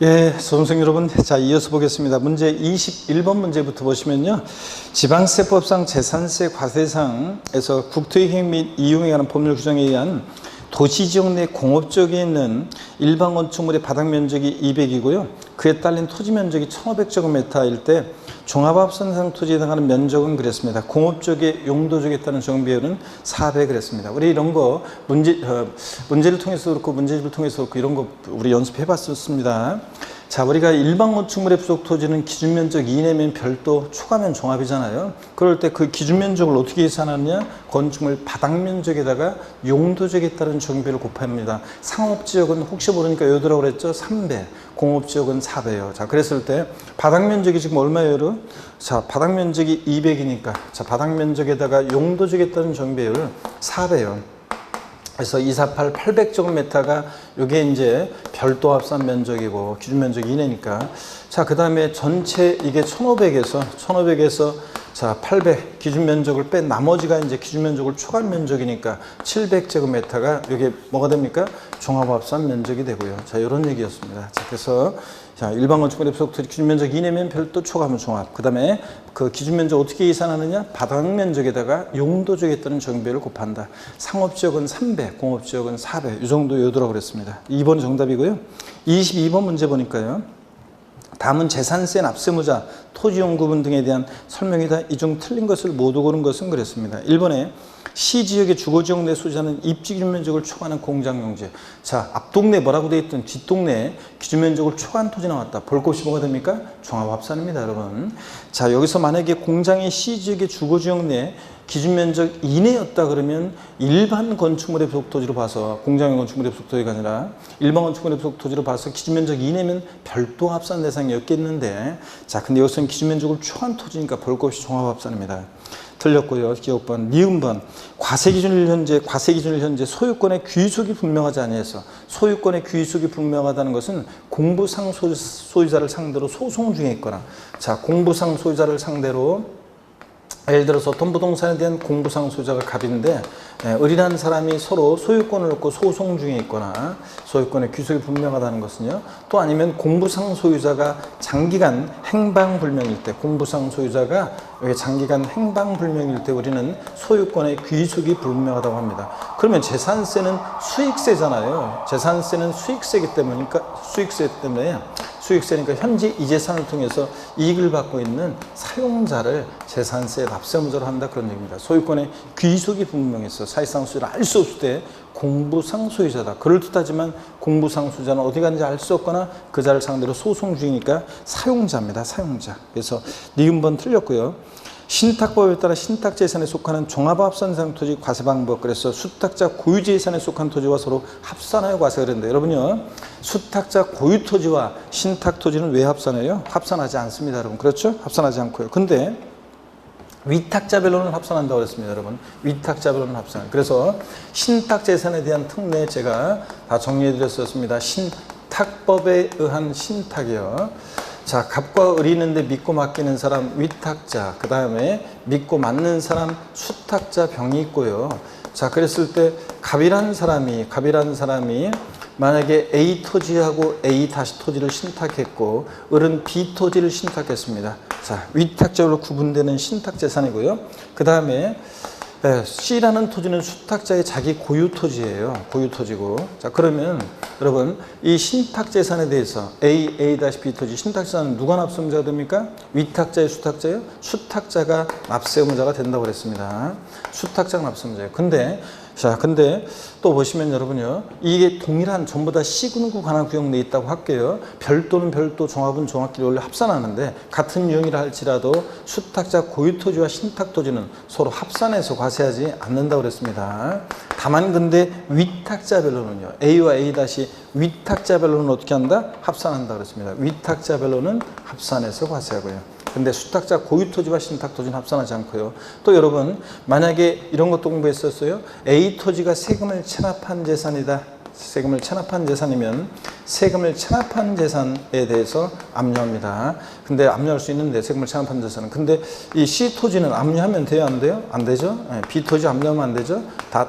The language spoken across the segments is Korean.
예, 수험생 여러분, 자, 이어서 보겠습니다. 문제 21번 문제부터 보시면요. 지방세법상 재산세 과세상에서 국토이행 및 이용에 관한 법률 규정에 의한 도시지역 내 공업지역에 있는 일반 건축물의 바닥 면적이 200이고요. 그에 딸린 토지 면적이 1500제곱미터일 때 종합합산상 토지에 해당하는 면적은 그랬습니다. 공업지역의 용도지역에 따른 적용비율은 400 그랬습니다. 우리 이런 거 문제를 통해서 그렇고 문제집을 통해서 그렇고 이런 거 우리 연습해 봤었습니다. 자, 우리가 일반 건축물의 부속 토지는 기준 면적 이내면 별도, 초과면 종합이잖아요. 그럴 때 그 기준 면적을 어떻게 계산하느냐? 건축물 바닥 면적에다가 용도지역에 따른 적용비를 곱합니다. 상업지역은 혹시 모르니까 여기라고 그랬죠? 3배. 공업지역은 4배요. 자, 그랬을 때 바닥 면적이 지금 얼마예요? 자, 바닥 면적이 200이니까 자, 바닥 면적에다가 용도지역에 따른 적용비율 4배요. 그래서 248, 800제곱미터가 이게 이제 별도 합산 면적이고 기준 면적이 이내니까. 자, 그 다음에 전체 이게 1500에서 자, 800 기준 면적을 뺀 나머지가 이제 기준 면적을 초과한 면적이니까 700제곱미터가 이게 뭐가 됩니까? 종합 합산 면적이 되고요. 자, 이런 얘기였습니다. 자, 그래서 자, 일반 건축물의 부속 토지 기준 면적 이내면 별도, 초과하면 종합. 그 다음에 그 기준 면적 어떻게 계산하느냐? 바닥 면적에다가 용도지역에 따른 적용비율을 곱한다. 상업지역은 3배, 공업지역은 4배. 이 정도 요도라고 그랬습니다. 2번 정답이고요. 22번 문제 보니까요. 다음은 재산세 납세무자, 토지용 구분 등에 대한 설명이다. 이 중 틀린 것을 모두 고른 것은 그랬습니다. 1번에 시지역의 주거지역 내 소지하는 입지 기준 면적을 초과하는 공장용지. 자, 앞동네 뭐라고 되어 있던 뒷동네 기준 면적을 초과한 토지 나왔다. 볼 곳이 뭐가 됩니까? 종합합산입니다, 여러분. 자, 여기서 만약에 공장이 시지역의 주거지역 내 기준 면적 이내였다 그러면 일반 건축물의 부속 토지로 봐서 공장용 건축물의 부속 토지가 아니라 일반 건축물의 부속 토지로 봐서 기준 면적 이내면 별도 합산 대상이었겠는데, 자, 근데 여기서는 기준 면적을 초과한 토지니까 볼 것이 종합합산입니다. 틀렸고요. 기억번, 니은번. 과세기준일 현재 소유권의 귀속이 분명하지 아니해서, 소유권의 귀속이 분명하다는 것은 공부상 소유자를 상대로 소송 중에 있거나, 자, 공부상 소유자를 상대로 예를 들어서 어떤 부동산에 대한 공부상 소유자가 갑인데 을이라는 사람이 서로 소유권을 얻고 소송 중에 있거나 소유권의 귀속이 분명하다는 것은요. 또 아니면 공부상 소유자가 장기간 행방불명일 때, 공부상 소유자가 장기간 행방불명일 때 우리는 소유권의 귀속이 불명하다고 합니다. 그러면 재산세는 수익세잖아요. 재산세는 수익세이기 때문에 수익세니까 현재 이 재산을 통해서 이익을 받고 있는 사용자를 재산세 납세무자로 한다, 그런 얘기입니다. 소유권의 귀속이 분명해서 사실상 소유를 알 수 없을 때 공부상 소유자다. 그럴듯하지만 공부상 소유자는 어디 갔는지 알 수 없거나 그 자를 상대로 소송 중이니까 사용자입니다. 사용자. 그래서 니은번 틀렸고요. 신탁법에 따라 신탁재산에 속하는 종합합산상 토지 과세 방법. 그래서 수탁자 고유재산에 속한 토지와 서로 합산하여 과세가 되는데, 여러분요, 수탁자 고유토지와 신탁토지는 왜 합산해요? 합산하지 않습니다, 여러분. 그렇죠? 합산하지 않고요. 근데 위탁자별로는 합산한다고 그랬습니다, 여러분. 위탁자별로는 합산. 그래서 신탁재산에 대한 특례 제가 다 정리해 드렸었습니다. 신탁법에 의한 신탁이요. 자, 갑과 을이 있는데 믿고 맡기는 사람 위탁자, 그 다음에 믿고 맡는 사람 수탁자 병이 있고요. 자, 그랬을 때 갑이라는 사람이 만약에 A 토지하고 A 다시 토지를 신탁했고 을은 B 토지를 신탁했습니다. 자, 위탁자로 구분되는 신탁재산이고요. 그 다음에 C라는 토지는 수탁자의 자기 고유 토지예요. 고유 토지고. 자, 그러면 여러분 이 신탁 재산에 대해서 A-B 토지 신탁 재산은 누가 납세의무자가 됩니까? 위탁자의 수탁자예요? 수탁자가 납세의무자가 된다고 그랬습니다. 수탁자가 납세의무자예요. 근데 또 보시면 여러분요, 이게 동일한 전부 다 C군구 관할 구역 내에 있다고 할게요. 별도는 별도, 종합은 종합끼리 원래 합산하는데 같은 유형이라 할지라도 수탁자 고유토지와 신탁토지는 서로 합산해서 과세하지 않는다고 그랬습니다. 다만 근데 위탁자별로는요, A와 A 다시 위탁자별로는 어떻게 한다? 합산한다 그랬습니다. 위탁자별로는 합산해서 과세하고요. 근데 수탁자 고유토지와 신탁토지는 합산하지 않고요. 또 여러분, 만약에 이런 것도 공부했었어요. A 토지가 세금을 체납한 재산이다. 세금을 체납한 재산이면 세금을 체납한 재산에 대해서 압류합니다. 근데 압류할 수 있는데 세금을 체납한 재산은. 근데 이 C 토지는 압류하면 돼요? 안 돼요? 안 되죠? B 토지 압류하면 안 되죠?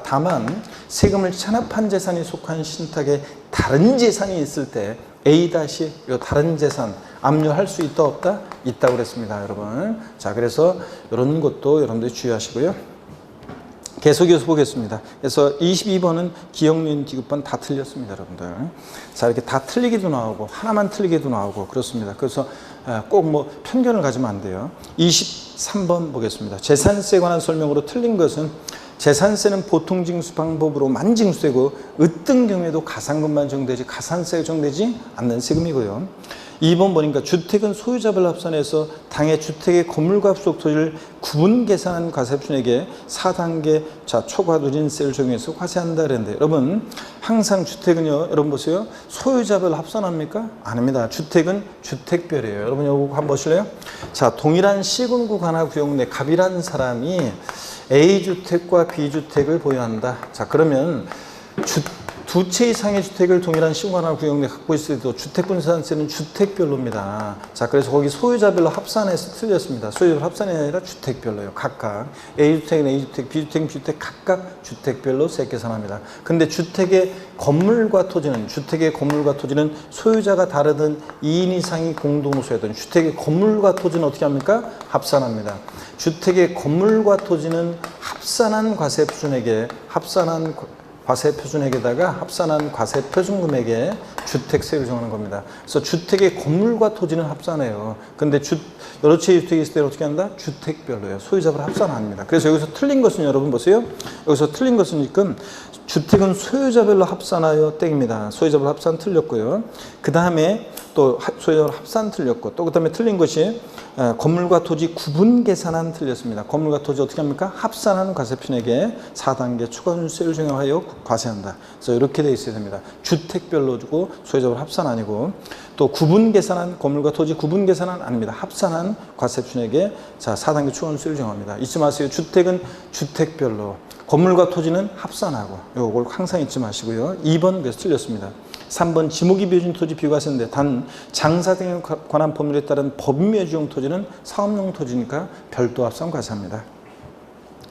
다만 세금을 체납한 재산이 속한 신탁에 다른 재산이 있을 때 A 다시 다른 재산 압류할 수 있다 없다? 있다고 그랬습니다, 여러분. 자, 그래서 이런 것도 여러분들이 주의하시고요. 계속 이어서 보겠습니다. 그래서 22번은 기억요인 디귿번 다 틀렸습니다, 여러분들. 자, 이렇게 다 틀리기도 나오고 하나만 틀리기도 나오고 그렇습니다. 그래서 꼭 뭐 편견을 가지면 안 돼요. 23번 보겠습니다. 재산세에 관한 설명으로 틀린 것은 재산세는 보통 징수 방법으로 만징수되고 어떤 경우에도 가상금만 정되지 가산세가 정되지 않는 세금이고요. 2번 보니까 주택은 소유자별 합산해서 당해 주택의 건물과 합속 토지를 구분 계산한 과세표준액에 4단계 초과 누진세를 적용해서 과세한다 그랬는데, 여러분 항상 주택은요, 여러분 보세요, 소유자별 합산합니까? 아닙니다. 주택은 주택별이에요. 여러분 이거 한번 보실래요? 자, 동일한 시군구 관할 구역 내 갑이라는 사람이 A주택과 B주택을 보유한다. 자, 그러면 두 채 이상의 주택을 동일한 시군관할 구역 내에 갖고 있을 때도 주택분산세는 주택별로입니다. 자, 그래서 거기 소유자별로 합산해서 틀렸습니다. 소유자별로 합산이 아니라 주택별로요. 각각 A주택은 A주택, B주택은 B주택 각각 주택별로 세계산합니다. 근데 주택의 건물과 토지는 소유자가 다르든 2인 이상이 공동으로 소유하든 주택의 건물과 토지는 어떻게 합니까? 합산합니다. 주택의 건물과 토지는 합산한 과세표준액에다가 합산한 과세표준금액에 주택세를 정하는 겁니다. 그래서 주택의 건물과 토지는 합산해요. 근데 여러 채의 주택이 있을 때 어떻게 한다? 주택별로예요. 소유자별 합산 아닙니다. 그래서 여기서 틀린 것은 여러분 보세요. 여기서 틀린 것은 지금 주택은 소유자별로 합산하여 땡입니다. 소유자별 합산 틀렸고요. 그 다음에 또 소유자별 합산 틀렸고, 또 그 다음에 틀린 것이 건물과 토지 구분 계산한 틀렸습니다. 건물과 토지 어떻게 합니까? 합산한 과세표준액에 4단계 추가 누진세를 적용하여 과세한다. 그래서 이렇게 돼 있어야 됩니다. 주택별로 주고 소유자별 합산 아니고, 또 구분 계산한 건물과 토지 구분 계산은 아닙니다. 합산한 과세표준액에 4단계 추가 누진세를 적용합니다. 잊지 마세요. 주택은 주택별로, 건물과 토지는 합산하고, 요걸 항상 잊지 마시고요. 2번 그래서 틀렸습니다. 3번 지목이 비해준 토지 비과세인데 단 장사 등에 관한 법률에 따른 법인묘지용 토지는 사업용 토지니까 별도 합산 과세합니다.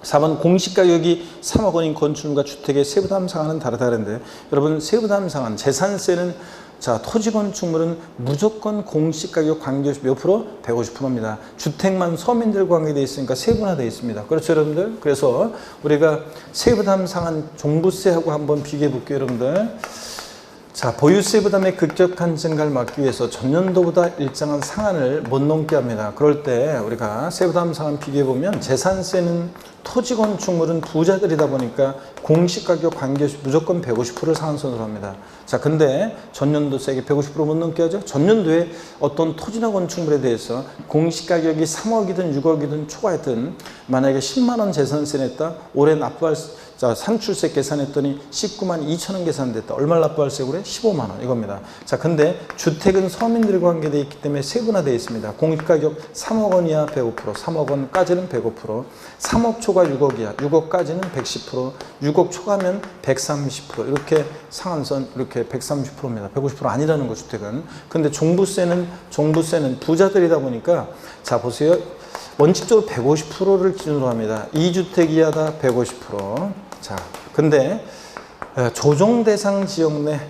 4번 공시가격이 3억 원인 건축물과 주택의 세부담 상한은 다르다는데, 여러분 세부담 상한 재산세는 토지 건축물은 무조건 공시가격 관계없이 몇 프로? 150%입니다. 주택만 서민들과 관계되어 있으니까 세분화되어 있습니다. 그렇죠, 여러분들? 그래서 우리가 세부담 상한 종부세하고 한번 비교해 볼게요, 여러분들. 자, 보유세 부담의 급격한 증가를 막기 위해서 전년도보다 일정한 상한을 못 넘게 합니다. 그럴 때 우리가 세부담 상한 비교해보면 재산세는 토지 건축물은 부자들이다 보니까 공시가격 관계없이 무조건 150%를 상한선으로 합니다. 자, 근데 전년도세에 150% 못 넘게 하죠. 전년도에 어떤 토지나 건축물에 대해서 공시가격이 3억이든 6억이든 초과했든 만약에 10만 원 재산세 냈다. 올해 납부할 산출세 계산했더니 19만 2천 원 계산됐다. 얼마를 납부할세고 그래? 15만 원 이겁니다. 자, 근데 주택은 서민들과 관계되어 있기 때문에 세분화되어 있습니다. 공시가격 3억 원이야 105%, 3억 원까지는 105%, 3억 초과 6억이야 6억까지는 110%, 6억 초과면 130% 이렇게 상한선 이렇게 130%입니다. 150% 아니라는 거 주택은. 근데 종부세는 부자들이다 보니까 자 보세요. 원칙적으로 150%를 기준으로 합니다. 2주택 이하다 150%. 자, 근데 조정대상 지역 내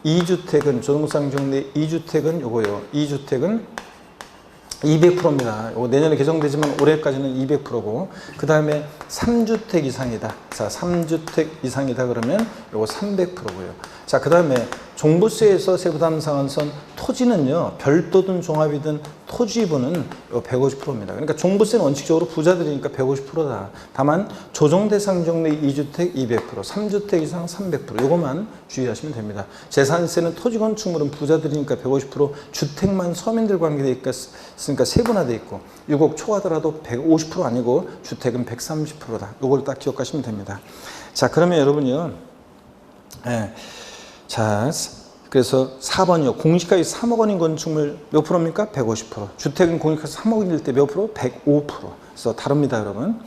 2주택은 조정대상 지역 내 2주택은 요거요. 2주택은 200%입니다. 내년에 개정되지만 올해까지는 200%고, 그 다음에 3주택 이상이다. 자, 3주택 이상이다 그러면 요거 300%고요. 자, 그 다음에 종부세에서 세부담 상한선 토지는요, 별도든 종합이든 토지분은 150%입니다. 그러니까 종부세는 원칙적으로 부자들이니까 150%다. 다만 조정대상 지역 내 2주택 200%, 3주택 이상 300%. 요것만 주의하시면 됩니다. 재산세는 토지 건축물은 부자들이니까 150%, 주택만 서민들 관계되어 있으니까 세분화되어 있고, 6억 초과하더라도 150% 아니고 주택은 130%다. 요걸 딱 기억하시면 됩니다. 자, 그러면 여러분요. 자, 그래서 4번이요. 공시가격이 3억 원인 건축물 몇 프로입니까? 150%. 주택은 공시가격 3억 원일 때 몇 프로? 105%. 그래서 다릅니다, 여러분.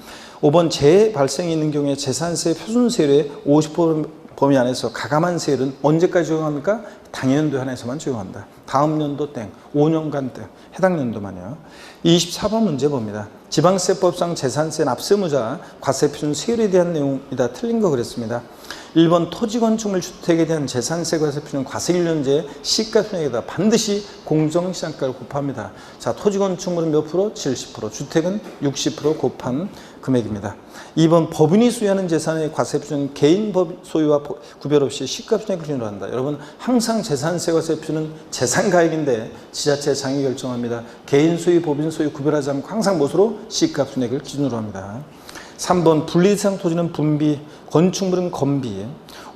5번 재해 발생이 있는 경우에 재산세 표준세율의 50% 범위 안에서 가감한 세율은 언제까지 적용합니까? 당연도에 한해서만 적용한다. 다음 연도 땡, 5년간 땡, 해당 연도만요. 24번 문제 봅니다. 지방세법상 재산세 납세무자 과세표준 세율에 대한 내용이다. 틀린 거 그랬습니다. 1번 토지 건축물 주택에 대한 재산세 과세표는 과세일련제 시가총액에다 반드시 공정시장가를 곱합니다. 자, 토지 건축물은 몇 프로? 70%, 주택은 60% 곱한 금액입니다. 2번 법인이 소유하는 재산의 과세표는 개인 소유와 구별 없이 시가총액을 기준으로 한다. 여러분 항상 재산세 과세표는 재산가액인데 지자체 장이 결정합니다. 개인 소유, 법인 소유 구별하지 않고 항상 무엇으로? 시가총액을 기준으로 합니다. 3번 분리대상 토지는 분비, 건축물은 건비.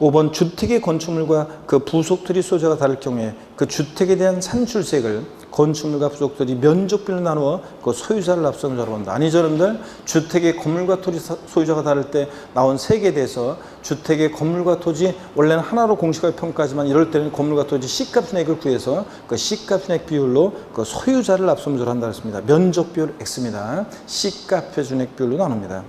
5번 주택의 건축물과 그 부속토지 소재가 다를 경우에 그 주택에 대한 산출세액을 건축물과 부속토지 면적별로 나누어 그 소유자를 납세자로 한다. 아니죠, 여러분들? 주택의 건물과 토지 소유자가 다를 때 나온 세액에 대해서 주택의 건물과 토지 원래는 하나로 공시가격 평가하지만 이럴 때는 건물과 토지 시가총액을 구해서 그 시가총액 비율로 그 소유자를 납세자로 한다 했습니다. 면적 비율 X입니다. 시가표준액 비율로 나눕니다.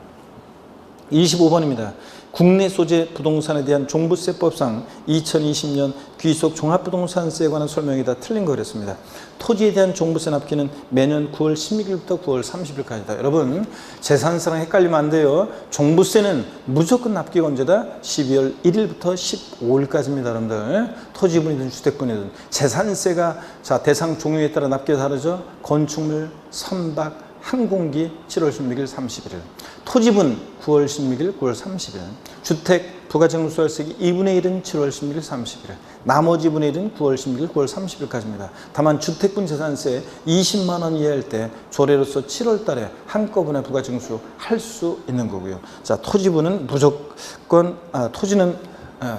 25번입니다. 국내 소재 부동산에 대한 종부세법상 2020년 귀속 종합부동산세에 관한 설명이 다 틀린 거 그랬습니다. 토지에 대한 종부세 납기는 매년 9월 16일부터 9월 30일까지다. 여러분 재산세랑 헷갈리면 안 돼요. 종부세는 무조건 납기가 언제다? 12월 1일부터 15일까지입니다. 여러분들 토지분이든 주택분이든 재산세가 자 대상 종류에 따라 납기가 다르죠. 건축물, 선박, 항공기 7월 16일, 31일, 토지분 9월 16일, 9월 30일, 주택 부가정부세율세기 2분의 1은 7월 16일, 30일, 나머지 분의 1은 9월 16일, 9월 30일까지입니다. 다만 주택분 재산세 20만 원 이하일 때 조례로서 7월 달에 한꺼번에 부가징수 할 수 있는 거고요. 자, 토지분은 무조건 토지는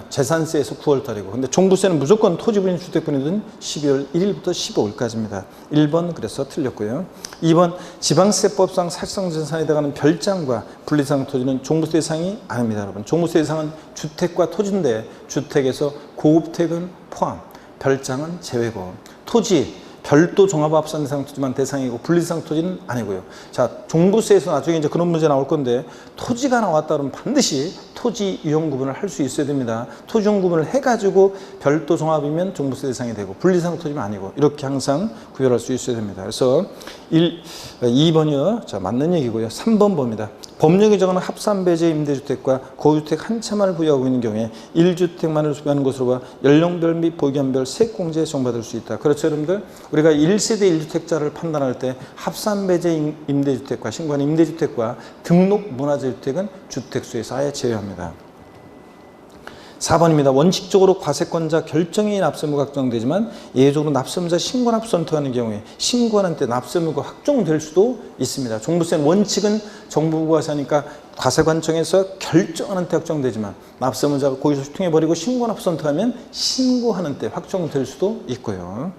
재산세에서 9월 달이고 근데 종부세는 무조건 토지분이든 주택분이든 12월 1일부터 15일까지입니다. 1번 그래서 틀렸고요. 2번 지방세법상 사실상재산에 해당하는 별장과 분리대상 토지는 종부세 대상이 아닙니다. 여러분 종부세 대상은 주택과 토지인데 주택에서 고급택은 포함, 별장은 제외고 토지 별도 종합합산 대상 토지만 대상이고 분리대상 토지는 아니고요. 자, 종부세에서 나중에 이제 그런 문제 나올 건데 토지가 나왔다 그러면 반드시 토지 이용 구분을 할 수 있어야 됩니다. 토지 이용 구분을 해가지고 별도 종합이면 종부세 대상이 되고 분리대상 토지는 아니고 이렇게 항상 구별할 수 있어야 됩니다. 그래서 2번이요. 자, 맞는 얘기고요. 3번 봅니다. 법령에 정하는 합산배제 임대주택과 고주택 한 채만을 부여하고 있는 경우에 1주택만을 소유하는 것으로 봐 연령별 및 보기한별 세액공제에 적용받을 수 있다. 그렇죠, 여러분들? 우리가 1세대 1주택자를 판단할 때 합산배제 임대주택과 신고한 임대주택과 등록 문화재주택은 주택수에서 아예 제외합니다. 4번입니다. 원칙적으로 과세권자 결정이 납세무가 확정되지만 예외적으로 납세무자 신고납부 선택하는 경우에 신고하는 때 납세무가 확정될 수도 있습니다. 종부세는 원칙은 정부가 하니까 과세관청에서 결정하는 때 확정되지만 납세무자가 고의서 휴통해버리고 신고납부 선택하면 신고하는 때 확정될 수도 있고요.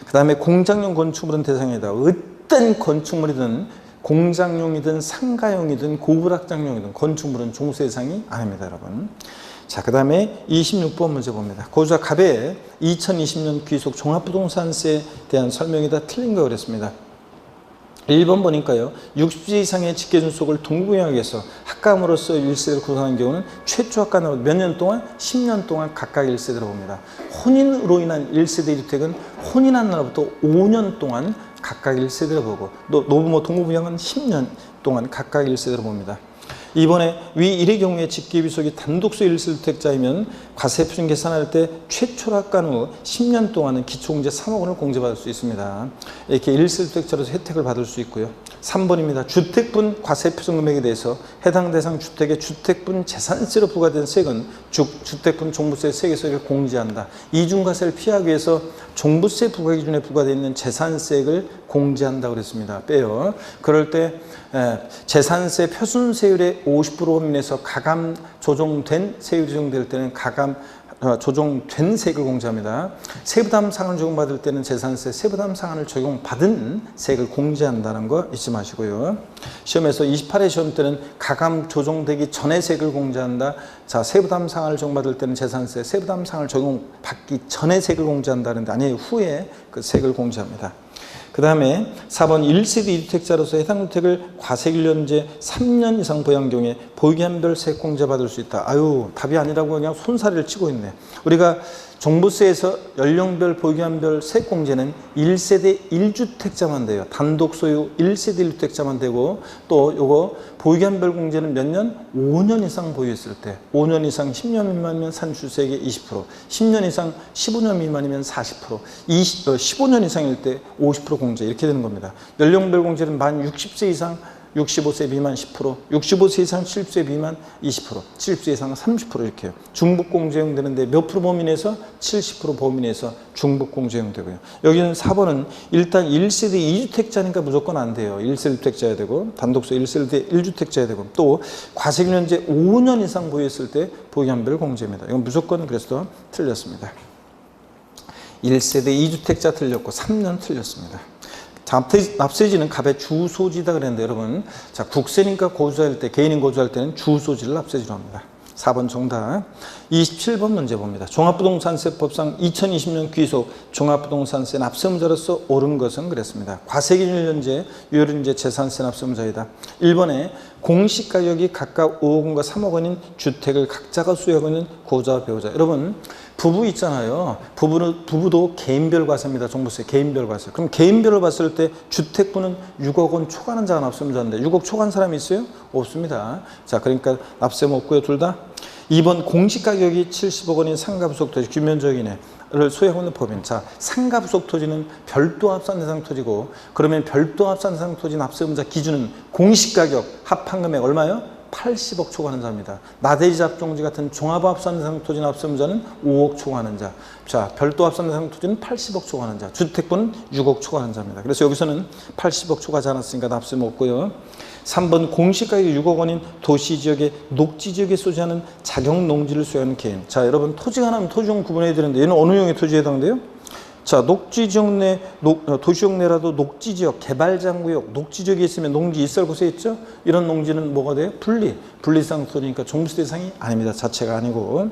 그 다음에 공장용 건축물은 대상이다. 어떤 건축물이든 공장용이든 상가용이든 고불확장용이든 건축물은 종부세 대상이 아닙니다. 여러분. 자, 그 다음에 26번 문제 봅니다. 고주자 갑에 2020년 귀속 종합부동산세에 대한 설명이 다 틀린 거 그랬습니다. 1번 보니까요. 60세 이상의 직계존속을 동구영역에서 학감으로서 1세대를 구성하는 경우는 최초 학감으로 몇 년 동안? 10년 동안 각각 1세대로 봅니다. 혼인으로 인한 1세대 주택은 혼인한 날부터 5년 동안 각각 1세대로 보고 또 노부모 동구부양은 10년 동안 각각 1세대로 봅니다. 이번에 위 1의 경우에 직계비속이 단독소 1세대주택자이면 과세표준 계산할 때 최초 학간 후 10년 동안은 기초공제 3억 원을 공제받을 수 있습니다. 이렇게 1세대주택자로서 혜택을 받을 수 있고요. 3번입니다. 주택분 과세표준 금액에 대해서 해당 대상 주택의 주택분 재산세로 부과된 세액은 주택분 종부세 세액에서 공제한다. 이중과세를 피하기 위해서 종부세 부과 기준에 부과되어 있는 재산세액을 공제한다고 그랬습니다. 빼요. 그럴 때 재산세 표준세율의 50% 범위내에서 가감 조정된 세율이 적용될 때는 가감 조정된 세액을 공제합니다. 세부담 상한을 적용받을 때는 재산세 세부담 상한을 적용받은 세액을 공제한다는 거 잊지 마시고요. 시험에서 28회 시험 때는 가감 조정되기 전에 세액을 공제한다. 자, 세부담 상한을 적용받을 때는 재산세 세부담 상한을 적용받기 전에 세액을 공제한다는데 아니에요. 후에 그 세액을 공제합니다. 그 다음에 4번 1세대 2주택자로서 해당 주택을 과세일련제 3년 이상 보유한 경우에 보유기한별 세액공제 받을 수 있다. 아유, 답이 아니라고 그냥 손사래를 치고 있네. 우리가 종부세에서 연령별, 보유기한별 세액공제는 1세대 1주택자만 돼요. 단독 소유 1세대 1주택자만 되고, 또 요거 보유기한별 공제는 몇 년? 5년 이상 보유했을 때, 5년 이상 10년 미만이면 산출세액의 20%, 10년 이상 15년 미만이면 40%, 15년 이상일 때 50% 공제, 이렇게 되는 겁니다. 연령별 공제는 만 60세 이상 65세 미만 10%, 65세 이상 70세 미만 20%, 70세 이상 30% 이렇게 해요. 중복공제형 되는데 몇 프로 범위 내에서? 70% 범위 내에서 중복공제형 되고요. 여기는 4번은 일단 1세대 2주택자니까 무조건 안 돼요. 1세대 1주택자야 되고, 단독소 1세대 1주택자야 되고, 또 과세균현재 5년 이상 보유했을 때 보유한별 공제입니다. 이건 무조건 그래서 틀렸습니다. 1세대 2주택자 틀렸고 3년 틀렸습니다. 납세지는 갑의 주소지다 그랬는데 여러분, 자, 국세니까 고소할 때, 개인인 고소할 때는 주소지를 납세지로 합니다. 4번 정답. 27번 문제 봅니다. 종합부동산세법상 2020년 귀속 종합부동산세 납세의무자로서 옳은 것은 그랬습니다. 과세기준 현재 유효인재 재산세 납세의무자이다. 1번에 공시가격이 각각 5억 원과 3억 원인 주택을 각자가 소유하고 있는 고자와 배우자. 여러분, 부부 있잖아요. 부부도 개인별 과세입니다. 종부세 개인별 과세. 그럼 개인별로 봤을 때 주택부는 6억 원 초과하는 자가 납세의무자인데 6억 초과한 사람이 있어요? 없습니다. 자, 그러니까 납세 없고요, 둘 다. 2번 공시가격이 70억 원인 상가부속 토지 규면적인을 소유하고 있는 법인. 자, 상가부속 토지는 별도 합산 대상 토지고, 그러면 별도 합산 대상 토지 납세의무자 기준은 공시가격 합한금액 얼마요? 80억 초과하는 자입니다. 나대지 잡종지 같은 종합합산 대상 토지 납세의무자는 5억 초과하는 자. 자, 별도 합산 대상 토지는 80억 초과하는 자. 주택부는 6억 초과하는 자입니다. 그래서 여기서는 80억 초과하지 않았으니까 납세 없고요. 3번 공시가격 6억 원인 도시지역의 녹지지역에 소지하는 자격 농지를 소유하는 개인. 자, 여러분 토지가 나면 토지용 구분해야 되는데 얘는 어느 용의 토지에 해당돼요? 자, 녹지지역 내, 도시역 내라도 녹지지역, 개발장구역, 녹지지역에 있으면 농지 있을 곳에 있죠? 이런 농지는 뭐가 돼요? 분리상 토지니까 종부세 대상이 아닙니다. 자체가 아니고.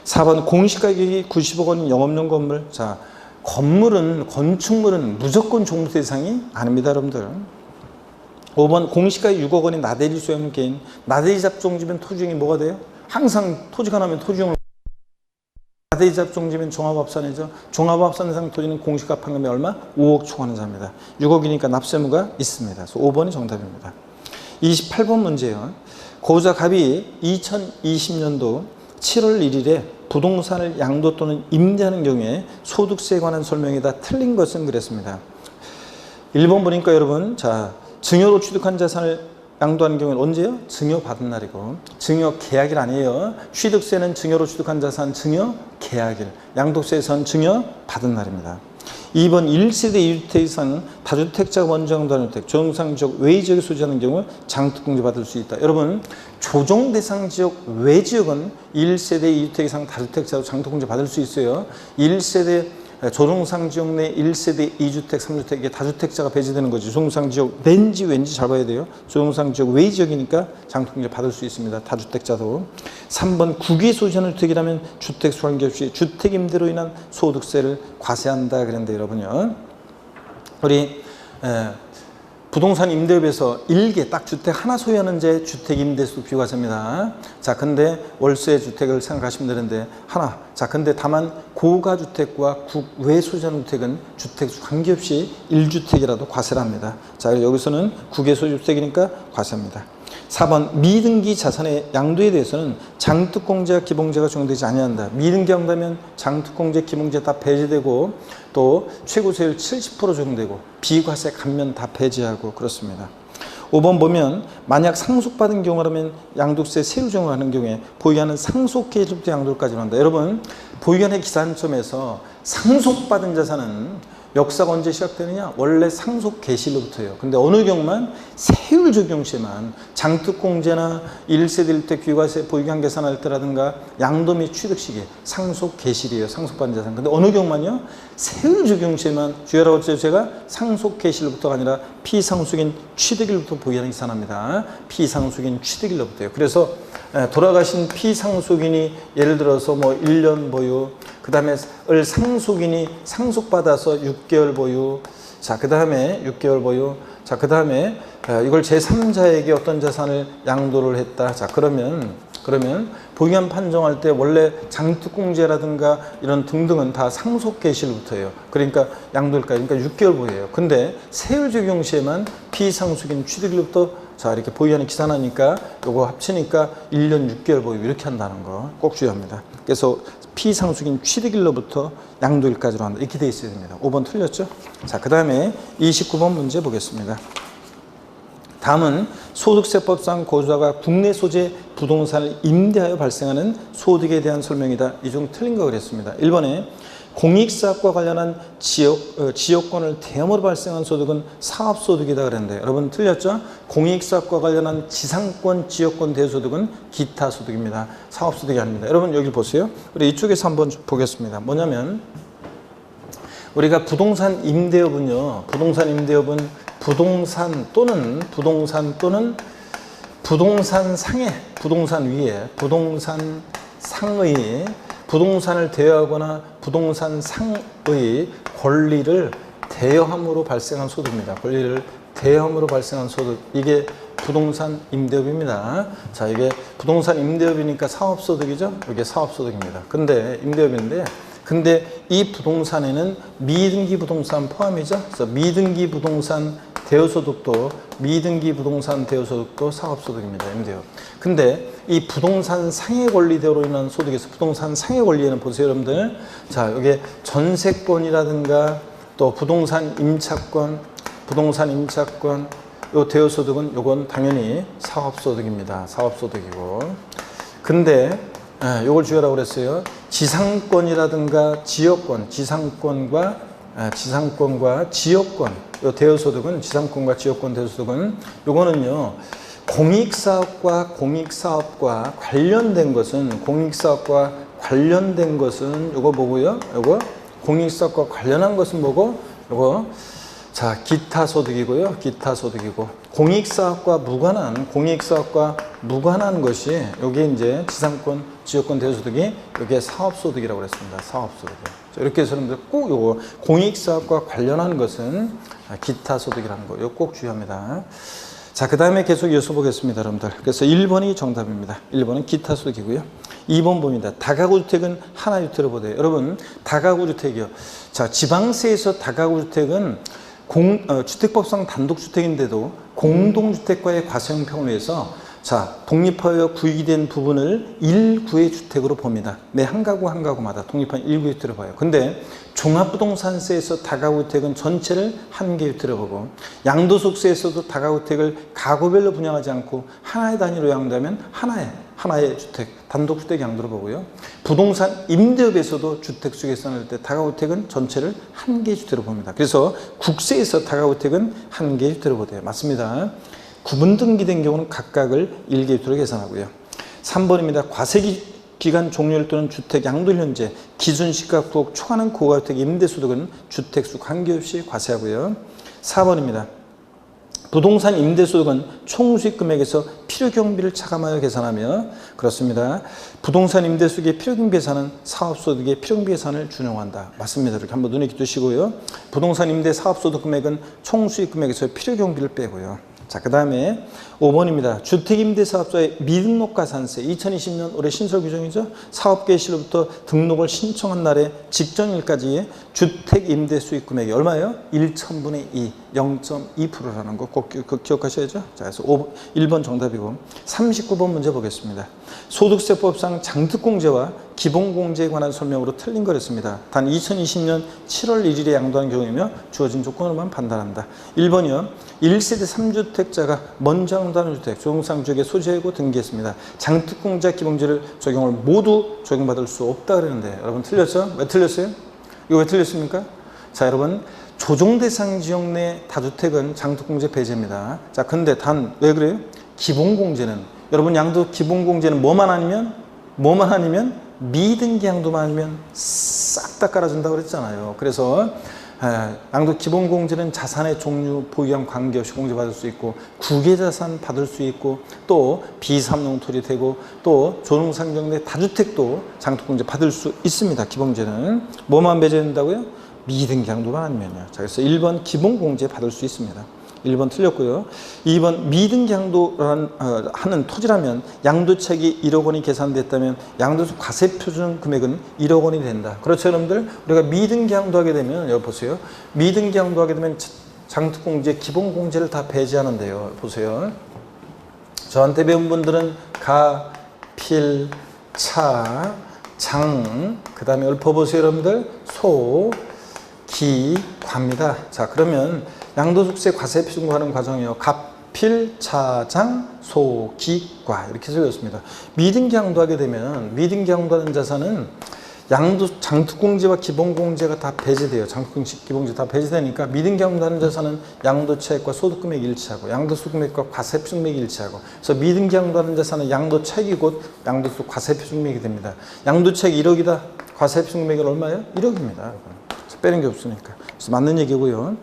4번 공시가격이 90억 원인 영업용 건물. 자, 건축물은 무조건 종부세 대상이 아닙니다, 여러분들. 5번 공시가격 6억 원인 나대지 소유하는 개인. 나대지 잡종지면 토지용이 뭐가 돼요? 항상 토지가 나면 토지용을 나대지 잡종지면 종합합산이죠. 종합합산 대상 토지는 공시가 합한금액 얼마? 5억 초과하는 자입니다. 6억이니까 납세의무가 있습니다. 그래서 5번이 정답입니다. 28번 문제요. 고자 갑이 2020년도 7월 1일에 부동산을 양도 또는 임대하는 경우에 소득세에 관한 설명이 다 틀린 것은 그랬습니다. 1번 보니까 여러분, 자, 증여로 취득한 자산을 양도하는 경우는 언제요? 증여받은 날이고, 증여 계약일 아니에요. 취득세는 증여로 취득한 자산 증여 계약일, 양도세에서는 증여 받은 날입니다. 2번 1세대 2주택 이상 다주택자가 먼저 양도하는 주택, 조정상지역 외지역에 소지하는 경우 장특공제 받을 수 있다. 여러분, 조정대상지역 외지역은 1세대 2주택 이상 다주택자로 장특공제 받을 수 있어요. 1세대 조정상지역 내 1세대 2주택, 3주택 이게 다주택자가 배제되는 거지. 조정상지역 왠지 잘 봐야 돼요. 조정상지역 외지역이니까 장특공제 받을 수 있습니다. 다주택자도. 3번 국유에 소지하는 주택이라면 주택수 관계없이 주택임대로 인한 소득세를 과세한다 그랬는데 여러분요, 우리 부동산 임대업에서 일개 딱 주택 하나 소유하는 제 주택 임대수 비과세입니다. 자, 근데 월세 주택을 생각하시면 되는데 하나. 자, 근데 다만 고가 주택과 국외 소유하는 주택은 주택수 관계없이 1주택이라도 과세를 합니다. 자, 여기서는 국외 소유 주택이니까 과세합니다. 4번 미등기 자산의 양도에 대해서는 장특공제와 기봉제가 적용되지 아니한다. 미등기 양도하면 장특공제, 기봉제 다 배제되고, 또 최고세율 70% 적용되고, 비과세 감면 다 배제하고 그렇습니다. 5번 보면 만약 상속받은 경우라면 양도세 세율 적용하는 경우에 보유하는 상속계획부터 양도까지 한다. 여러분, 보유한의 기산점에서 상속받은 자산은 역사가 언제 시작되느냐? 원래 상속 개시일로부터예요. 근데 어느 경우만 세율 적용 시에만 장특공제나 1세대 1주택 비과세 보유한 계산할 때라든가 양도 및 취득 시기에 상속 개시일이에요. 상속받은 자산. 근데 어느 경우만요? 세율 적용 시에만 주의하라고 했죠. 제가 상속 개시일로부터가 아니라 피상속인 취득일부터 보유하는 계산합니다. 피상속인 취득일로부터요. 그래서 돌아가신 피상속인이 예를 들어서 뭐 1년 보유, 그 다음에 상속인이 상속받아서 6개월 보유, 자, 그 다음에 6개월 보유, 자, 그 다음에 이걸 제3자에게 어떤 자산을 양도를 했다. 자, 그러면 그러면 보유한 판정할 때 원래 장특공제라든가 이런 등등은 다 상속 개시일부터예요. 그러니까 양도일까지, 그러니까 6개월 보유예요. 근데 세율 적용 시에만 피상속인 취득일부터 자 이렇게 보유하는 기산하니까 요거 합치니까 1년 6개월 보유 이렇게 한다는 거 꼭 주의합니다. 그래서 피상속인 취득일로부터 양도일까지로 한다. 이렇게 돼 있어야 됩니다. 5번 틀렸죠? 자, 그 다음에 29번 문제 보겠습니다. 다음은 소득세법상 거주자가 국내 소재 부동산을 임대하여 발생하는 소득에 대한 설명이다. 이 중 틀린 거 그랬습니다. 1번에 공익사업과 관련한 지역권을 대여으로 발생한 소득은 사업소득이다 그랬는데 여러분 틀렸죠? 공익사업과 관련한 지상권, 지역권 대소득은 기타 소득입니다. 사업소득이 아닙니다. 여러분 여기 보세요. 우리 이쪽에서 한번 부동산이면요 부동산 임대업은 부동산 상의 부동산을 대여하거나 부동산 상의 권리를 대여함으로 발생한 소득입니다. 권리를 대여함으로 발생한 소득, 이게 부동산 임대업입니다. 자, 이게 부동산 임대업이니까 사업소득이죠? 이게 사업소득입니다. 근데 임대업인데 이 부동산에는 미등기 부동산 포함이죠. 그래서 미등기 부동산 대여소득도 사업소득입니다. 임대업. 근데 이 부동산 상해 권리대로 인한 소득에서 부동산 상해 권리에는 보세요, 여러분들. 자, 여기 전세권이라든가 또 부동산 임차권, 요 대여소득은 요건 당연히 사업소득입니다. 사업소득이고. 근데 요걸 주의하라고 그랬어요. 지상권이라든가 지역권, 지상권과 지역권, 요 대여소득은 지상권과 지역권 대여소득은 요거는요. 공익사업과 관련된 것은 요거 보고요. 요거 공익사업과 관련한 것은 뭐고? 요거 자, 기타 소득이고요. 기타 소득이고 공익사업과 무관한 것이 여기 이제 지상권, 지역권 대소득이 여기에 사업소득이라고 그랬습니다. 사업소득. 이렇게 해서 여러분들 꼭 요거 공익사업과 관련한 것은 기타 소득이라는 거, 이거 꼭 주의합니다. 자, 그 다음에 계속 이어서 보겠습니다, 여러분들. 그래서 1번이 정답입니다. 1번은 기타 소득이고요. 2번 봅니다. 다가구 주택은 하나 유태로 보세요. 여러분, 다가구 주택이요. 자, 지방세에서 다가구 주택은 주택법상 단독주택인데도 공동주택과의 과세형평을 위해서 자, 독립하여 구입이 된 부분을 1구의 주택으로 봅니다. 매 한 가구마다 독립한 1구의 주택으로 봐요. 근데 종합부동산세에서 다가구주택은 전체를 한 개의 주택으로 보고 양도소득세에서도 다가구주택을 가구별로 분양하지 않고 하나의 단위로 양도하면 하나의 주택, 단독주택 양도로 보고요. 부동산 임대업에서도 주택수계산을 할 때 다가구주택은 전체를 한 개의 주택으로 봅니다. 그래서 국세에서 다가구주택은 한 개의 주택으로 보대요. 맞습니다. 구분 등기된 경우는 각각을 1개의 주택으로 계산하고요. 3번입니다. 과세기간 종료일 또는 주택 양도일 현재 기준시가 9억 초과하는 고가주택 임대소득은 주택수 관계없이 과세하고요. 4번입니다. 부동산 임대소득은 총수익 금액에서 필요경비를 차감하여 계산하며 그렇습니다. 부동산 임대소득의 필요경비 계산은 사업소득의 필요경비 계산을 준용한다. 맞습니다. 이렇게 한번 눈에 두시고요. 부동산 임대 사업소득 금액은 총수익 금액에서 필요경비를 빼고요. 자, 그 다음에 5번입니다. 주택임대사업자의 미등록가산세 2020년 올해 신설 규정이죠. 사업개시로부터 등록을 신청한 날에 직전일까지의 주택임대수익 금액이 얼마예요? 1,000분의 2, 0.2%라는 거 꼭 기억하셔야죠. 자, 그래서 1번 정답이고 39번 문제 보겠습니다. 소득세법상 장특공제와 기본공제에 관한 설명으로 틀린 거였습니다. 단 2020년 7월 1일에 양도한 경우이며 주어진 조건으로만 판단한다. 1번이요. 1세대 3주택자가 먼저 양도하는 주택, 조정상주택에 소지하고 등기했습니다. 장특공제 기본공제를 적용을 모두 적용받을 수 없다 그러는데 여러분 틀렸죠? 왜 틀렸어요? 이거 왜 틀렸습니까? 자, 여러분 조정대상 지역 내 다주택은 장특공제 배제입니다. 자, 근데 단 왜 그래요? 기본공제는 여러분 양도 기본공제는 뭐만 아니면 미등기 양도만 아니면 싹 다 깔아준다고 그랬잖아요. 그래서 양도 기본공제는 자산의 종류, 보유한 관계없이 공제받을 수 있고 국외자산 받을 수 있고 또 비삼용 토지 되고 또 조정상정 내 다주택도 장특공제 받을 수 있습니다. 기본공제는 뭐만 배제된다고요? 미등기 양도만 아니면요. 자, 그래서 1번 기본공제 받을 수 있습니다. 1번 틀렸고요. 2번 미등기양도라는 하는 토지라면 양도책이 1억 원이 계산됐다면 양도소 과세표준 금액은 1억 원이 된다. 그렇죠, 여러분들? 우리가 미등기양도 하게 되면 여기 보세요. 미등기양도 하게 되면 장특공제 기본공제를 다 배제하는데요. 보세요. 저한테 배운 분들은 가, 필, 차, 장, 그 다음에 읊어보세요, 여러분들. 소, 기, 과입니다. 자, 그러면 양도소득세 과세표준과하는 과정이요. 갑, 필, 차, 장, 소, 기, 과 이렇게 적었습니다. 미등기양도 하게 되면 미등기양도하는 자산은 장특공제와 기본공제가 다 배제돼요. 장특공제, 기본공제 다 배제되니까 미등기양도하는 자산은 양도차익과 소득금액이 일치하고 양도소득금액과 과세표준금액이 일치하고 그래서 미등기양도하는 자산은 양도차익이 곧 양도소 과세표준금액이 됩니다. 양도차익 1억이다. 과세표준금액은 얼마예요? 1억입니다. 빼는 게 없으니까. 그래서 맞는 얘기고요.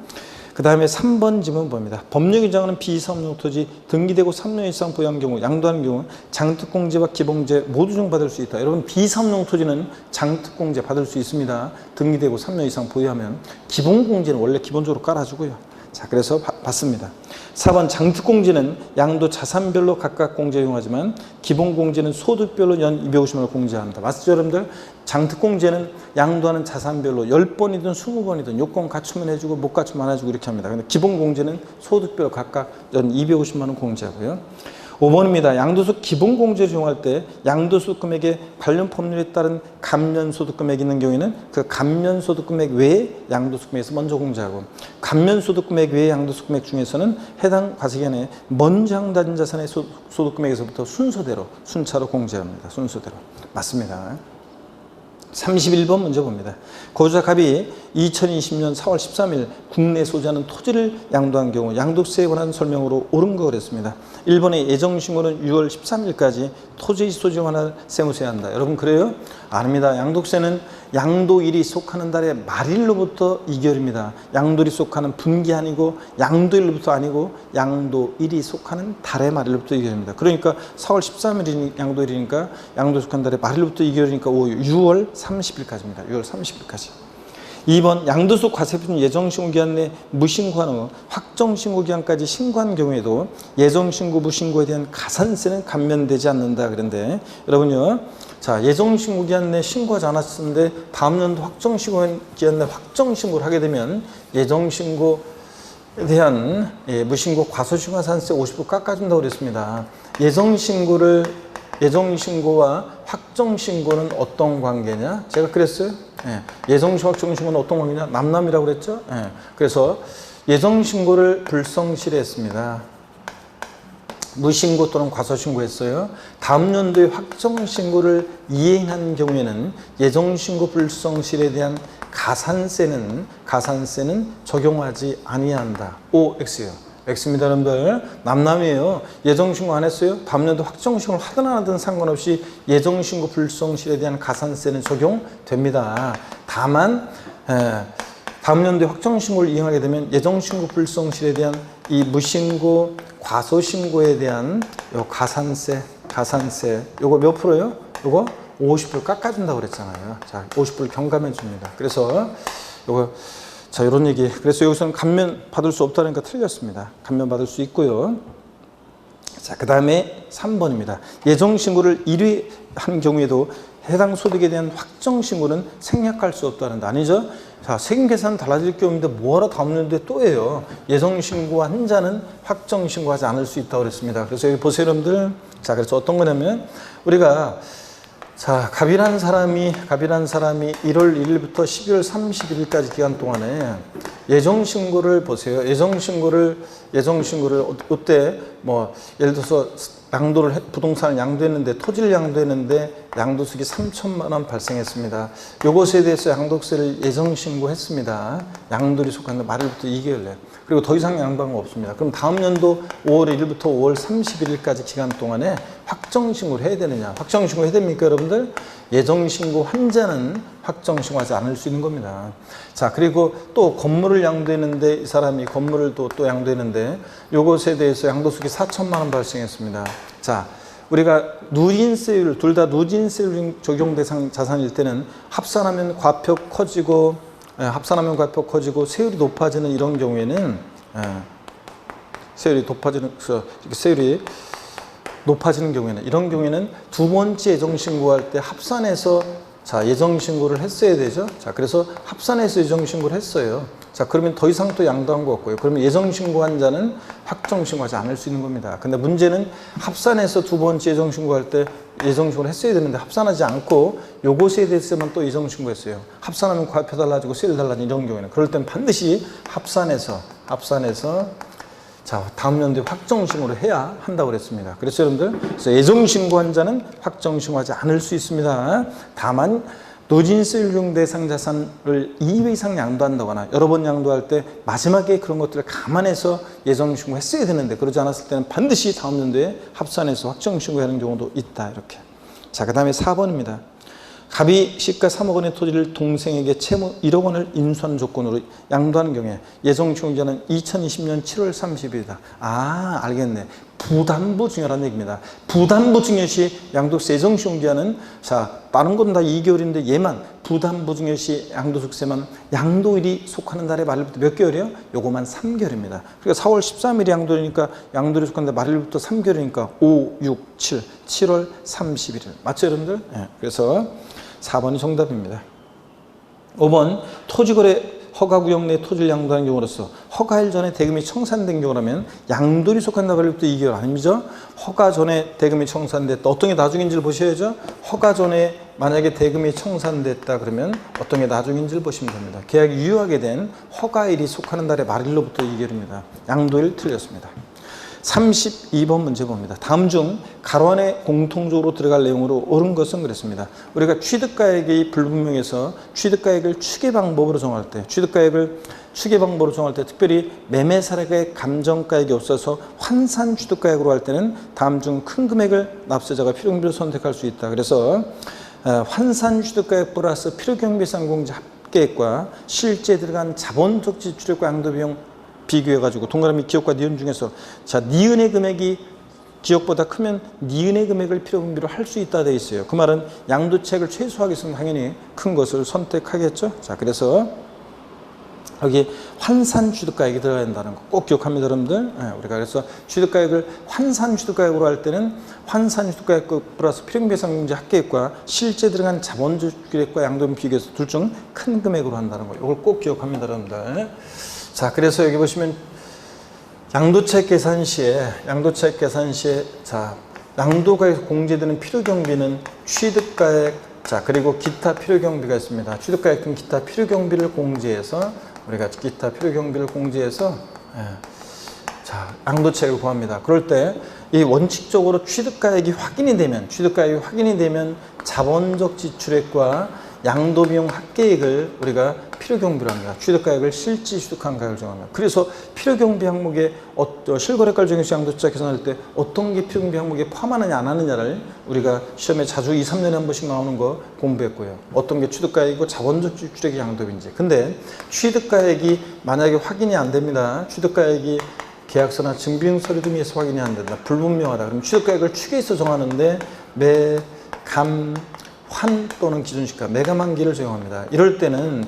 그 다음에 3번 지문 봅니다. 법령 규정하는 비사업용 토지 등기되고 3년 이상 보유한 경우 양도하는 경우 장특공제와 기본공제 모두 중 받을 수 있다. 여러분 비사업용 토지는 장특공제 받을 수 있습니다. 등기되고 3년 이상 보유하면 기본공제는 원래 기본적으로 깔아주고요. 자, 그래서 받습니다. 4번 장특공제는 양도 자산별로 각각 공제 이용하지만 기본공제는 소득별로 연 250만 원을 공제합니다. 맞죠, 여러분들? 장특공제는 양도하는 자산별로 10번이든 20번이든 요건 갖추면 해주고 못 갖추면 안 해주고 이렇게 합니다. 근데 기본공제는 소득별로 각각 연 250만 원 공제하고요. 5번입니다. 양도소 기본공제를 이용할 때 양도소득금액에 관련 법률에 따른 감면소득금액이 있는 경우에는 그 감면소득금액 외에 양도소득금액에서 먼저 공제하고 감면소득금액 외의 양도소득금액 중에서는 해당 과세기간에 먼저 양도한 자산의 소득금액에서부터 순차로 공제합니다. 순서대로. 맞습니다. 31번 문제 봅니다. 거주자 갑이 2020년 4월 13일 국내 소지하는 토지를 양도한 경우 양도세에 관한 설명으로 옳은 거 그랬습니다. 1번의 예정신고는 6월 13일까지 토지 소지 관한 세무세야 한다. 여러분 그래요? 아닙니다. 양도세는 양도일이 속하는 달의 말일로부터 2개월입니다. 양도일이 속하는 분기 아니고 양도일로부터 아니고 양도일이 속하는 달의 말일로부터 2개월입니다. 그러니까 4월 13일이 양도일이니까 양도 속한 달의 말일로부터 2개월이니까 6월 30일까지입니다. 6월 30일까지. 2번 양도소 과세표준 예정신고기한 내 무신고한 후 확정신고기한까지 신고한 경우에도 예정신고 무신고에 대한 가산세는 감면되지 않는다. 그런데 여러분요, 자 예정신고기한 내 신고하지 않았는데 다음 연도 확정신고기한 내 확정신고를 하게 되면 예정신고에 대한 무신고 과소신고가산세 50% 깎아준다고 그랬습니다. 예정신고와 확정신고는 어떤 관계냐? 제가 그랬어요. 예정신고, 확정신고는 어떤 관계냐? 남남이라고 그랬죠. 그래서 예정신고를 불성실했습니다. 무신고 또는 과소신고했어요. 다음 연도에 확정신고를 이행한 경우에는 예정신고 불성실에 대한 가산세는 적용하지 아니한다. OX요. X입니다, 여러분들. 남남이에요. 예정신고 안 했어요? 다음 연도 확정신고를 하든 안 하든 상관없이 예정신고 불성실에 대한 가산세는 적용됩니다. 다만 다음 연도에 확정신고를 이행하게 되면 예정신고 불성실에 대한 이 무신고 과소신고에 대한 요 가산세 요거 몇 프로요? 요거 50% 깎아준다고 그랬잖아요. 자, 50% 경감해 줍니다. 그래서 요거 자, 이런 얘기. 그래서 여기서는 감면 받을 수 없다니까 틀렸습니다. 감면 받을 수 있고요. 자, 그 다음에 3번입니다. 예정신고를 1회 한 경우에도 해당 소득에 대한 확정신고는 생략할 수 없다는데 아니죠? 자, 세금계산 달라질 게 없는데 뭐하러 다음 연도에 또 해요? 예정신고한 자는 확정신고하지 않을 수 있다고 그랬습니다. 그래서 여기 보세요, 여러분들. 자, 그래서 어떤 거냐면 우리가 자, 갑이라는 사람이 1월 1일부터 12월 31일까지 기간 동안에 예정신고를 보세요. 예정신고를 그때 뭐 예를 들어서 부동산을 양도했는데 토지를 양도했는데 양도수익이 3천만 원 발생했습니다. 요것에 대해서 양도세를 예정신고했습니다. 양도일이 속한 말일부터 2개월 내. 그리고 더 이상 양도한 거 없습니다. 그럼 다음 연도 5월 1일부터 5월 31일까지 기간 동안에 확정신고를 해야 되느냐? 확정신고 해야 됩니까, 여러분들? 예정신고 환자는 확정신고하지 않을 수 있는 겁니다. 자, 그리고 또 건물을 양도했는데 이 사람이 건물을 또 양도했는데 요것에 대해서 양도수익이 4천만 원 발생했습니다. 자, 우리가 누진세율, 둘 다 누진세율 적용 대상 자산일 때는 합산하면 과표 커지고 세율이 높아지는 이런 경우에는 세율이 높아지는, 이렇게 세율이 높아지는 경우에는, 이런 경우에는 두 번째 예정신고할 때 합산해서 자, 예정신고를 했어야 되죠. 자, 그래서 합산해서 예정신고를 했어요. 자, 그러면 더 이상 또 양도한 거 없고요. 그러면 예정신고한 자는 확정신고하지 않을 수 있는 겁니다. 근데 문제는 합산해서 두 번째 예정신고할 때 예정신고를 했어야 되는데 합산하지 않고 요것에 대해서만 또 예정신고했어요. 합산하면 과표 달라지고 세율 달라지는 이런 경우에는, 그럴 땐 반드시 합산해서 자, 다음 연도에 확정신고를 해야 한다고 그랬습니다. 그래서 여러분들, 그래서 예정신고한 자는 확정신고하지 않을 수 있습니다. 다만 노진세율용 대상 자산을 2회 이상 양도한다거나 여러 번 양도할 때 마지막에 그런 것들을 감안해서 예정신고했어야 되는데 그러지 않았을 때는 반드시 다음 연도에 합산해서 확정신고하는 경우도 있다. 이렇게. 자, 그 다음에 4번입니다. 갑이 시가 3억 원의 토지를 동생에게 채무 1억 원을 인수한 조건으로 양도하는 경우에 예정신고기간은 2020년 7월 30일이다. 아, 알겠네. 부담부 증여라는 얘기입니다. 부담부 증여 시 양도세 예정신고기간은, 자, 빠른 건 다 2개월인데 얘만 부담부 증여 시 양도소득세만 양도일이 속하는 달의 말일부터 몇 개월이요? 요거만 3개월입니다. 그러니까 4월 13일이 양도일이니까 양도일이 속하는 달 말일부터 3개월이니까 5, 6, 7, 7월 31일. 맞죠, 여러분들? 네. 그래서 4번이 정답입니다. 5번 토지거래 허가구역 내 토지를 양도하는 경우로서 허가일 전에 대금이 청산된 경우라면 양도일이 속한다 말일부터 2개월 아니죠? 허가 전에 대금이 청산됐다. 어떤 게 나중인지를 보셔야죠. 허가 전에 만약에 대금이 청산됐다 그러면 어떤 게 나중인지를 보시면 됩니다. 계약이 유효하게 된 허가일이 속하는 달의 말일로부터 2개월입니다. 양도일 틀렸습니다. 32번 문제 봅니다. 다음 중 가로 안에 공통적으로 들어갈 내용으로 옳은 것은 그랬습니다. 우리가 취득가액이 불분명해서 취득가액을 추계 방법으로 정할 때, 특별히 매매 사례가액 감정가액이 없어서 환산 취득가액으로 할 때는 다음 중 큰 금액을 납세자가 필요경비로 선택할 수 있다. 그래서 환산 취득가액 플러스 필요경비상공제 합계액과 실제 들어간 자본적 지출액과 양도비용 비교해가지고 동그라미 기억과 니은 중에서, 자, 니은의 금액이 기억보다 크면 니은의 금액을 필요경비로 할 수 있다 되어 있어요. 그 말은 양도차익을 최소화하기 위해서는 당연히 큰 것을 선택하겠죠. 자, 그래서 여기 환산 취득가액이 들어가야 된다는 거 꼭 기억합니다, 여러분들. 네, 우리가 그래서 취득가액을 환산 취득가액으로 할 때는 환산 취득가액 플러스 필요경비상공제 합계액과 실제 들어간 자본주택과 양도비 비교해서 둘 중 큰 금액으로 한다는 거, 이걸 꼭 기억합니다, 여러분들. 자, 그래서 여기 보시면 양도차익 계산 시에 자, 양도가에서 공제되는 필요경비는 취득가액, 자, 그리고 기타 필요경비가 있습니다. 취득가액 등 기타 필요경비를 공제해서 우리가 기타 필요경비를 공제해서 자, 양도차익을 구합니다. 그럴 때 이 원칙적으로 취득가액이 확인이 되면 자본적 지출액과 양도비용 합계액을 우리가 필요경비로 합니다. 취득가액을 실제 취득한 가액을 정합니다. 그래서 필요경비 항목에 실거래가를 정해서 양도차 계산할 때 어떤 게 필요경비 항목에 포함하느냐 안 하느냐를 우리가 시험에 자주 2, 3년에 한 번씩 나오는 거 공부했고요. 어떤 게 취득가액이고 자본적 지출액이 양도비인지. 근데 취득가액이 만약에 확인이 안 됩니다. 취득가액이 계약서나 증빙서류 등에서 확인이 안 된다. 불분명하다. 그럼 취득가액을 추계해서 정하는데 매, 감, 환 또는 기준시가 매감한기를 적용합니다. 이럴 때는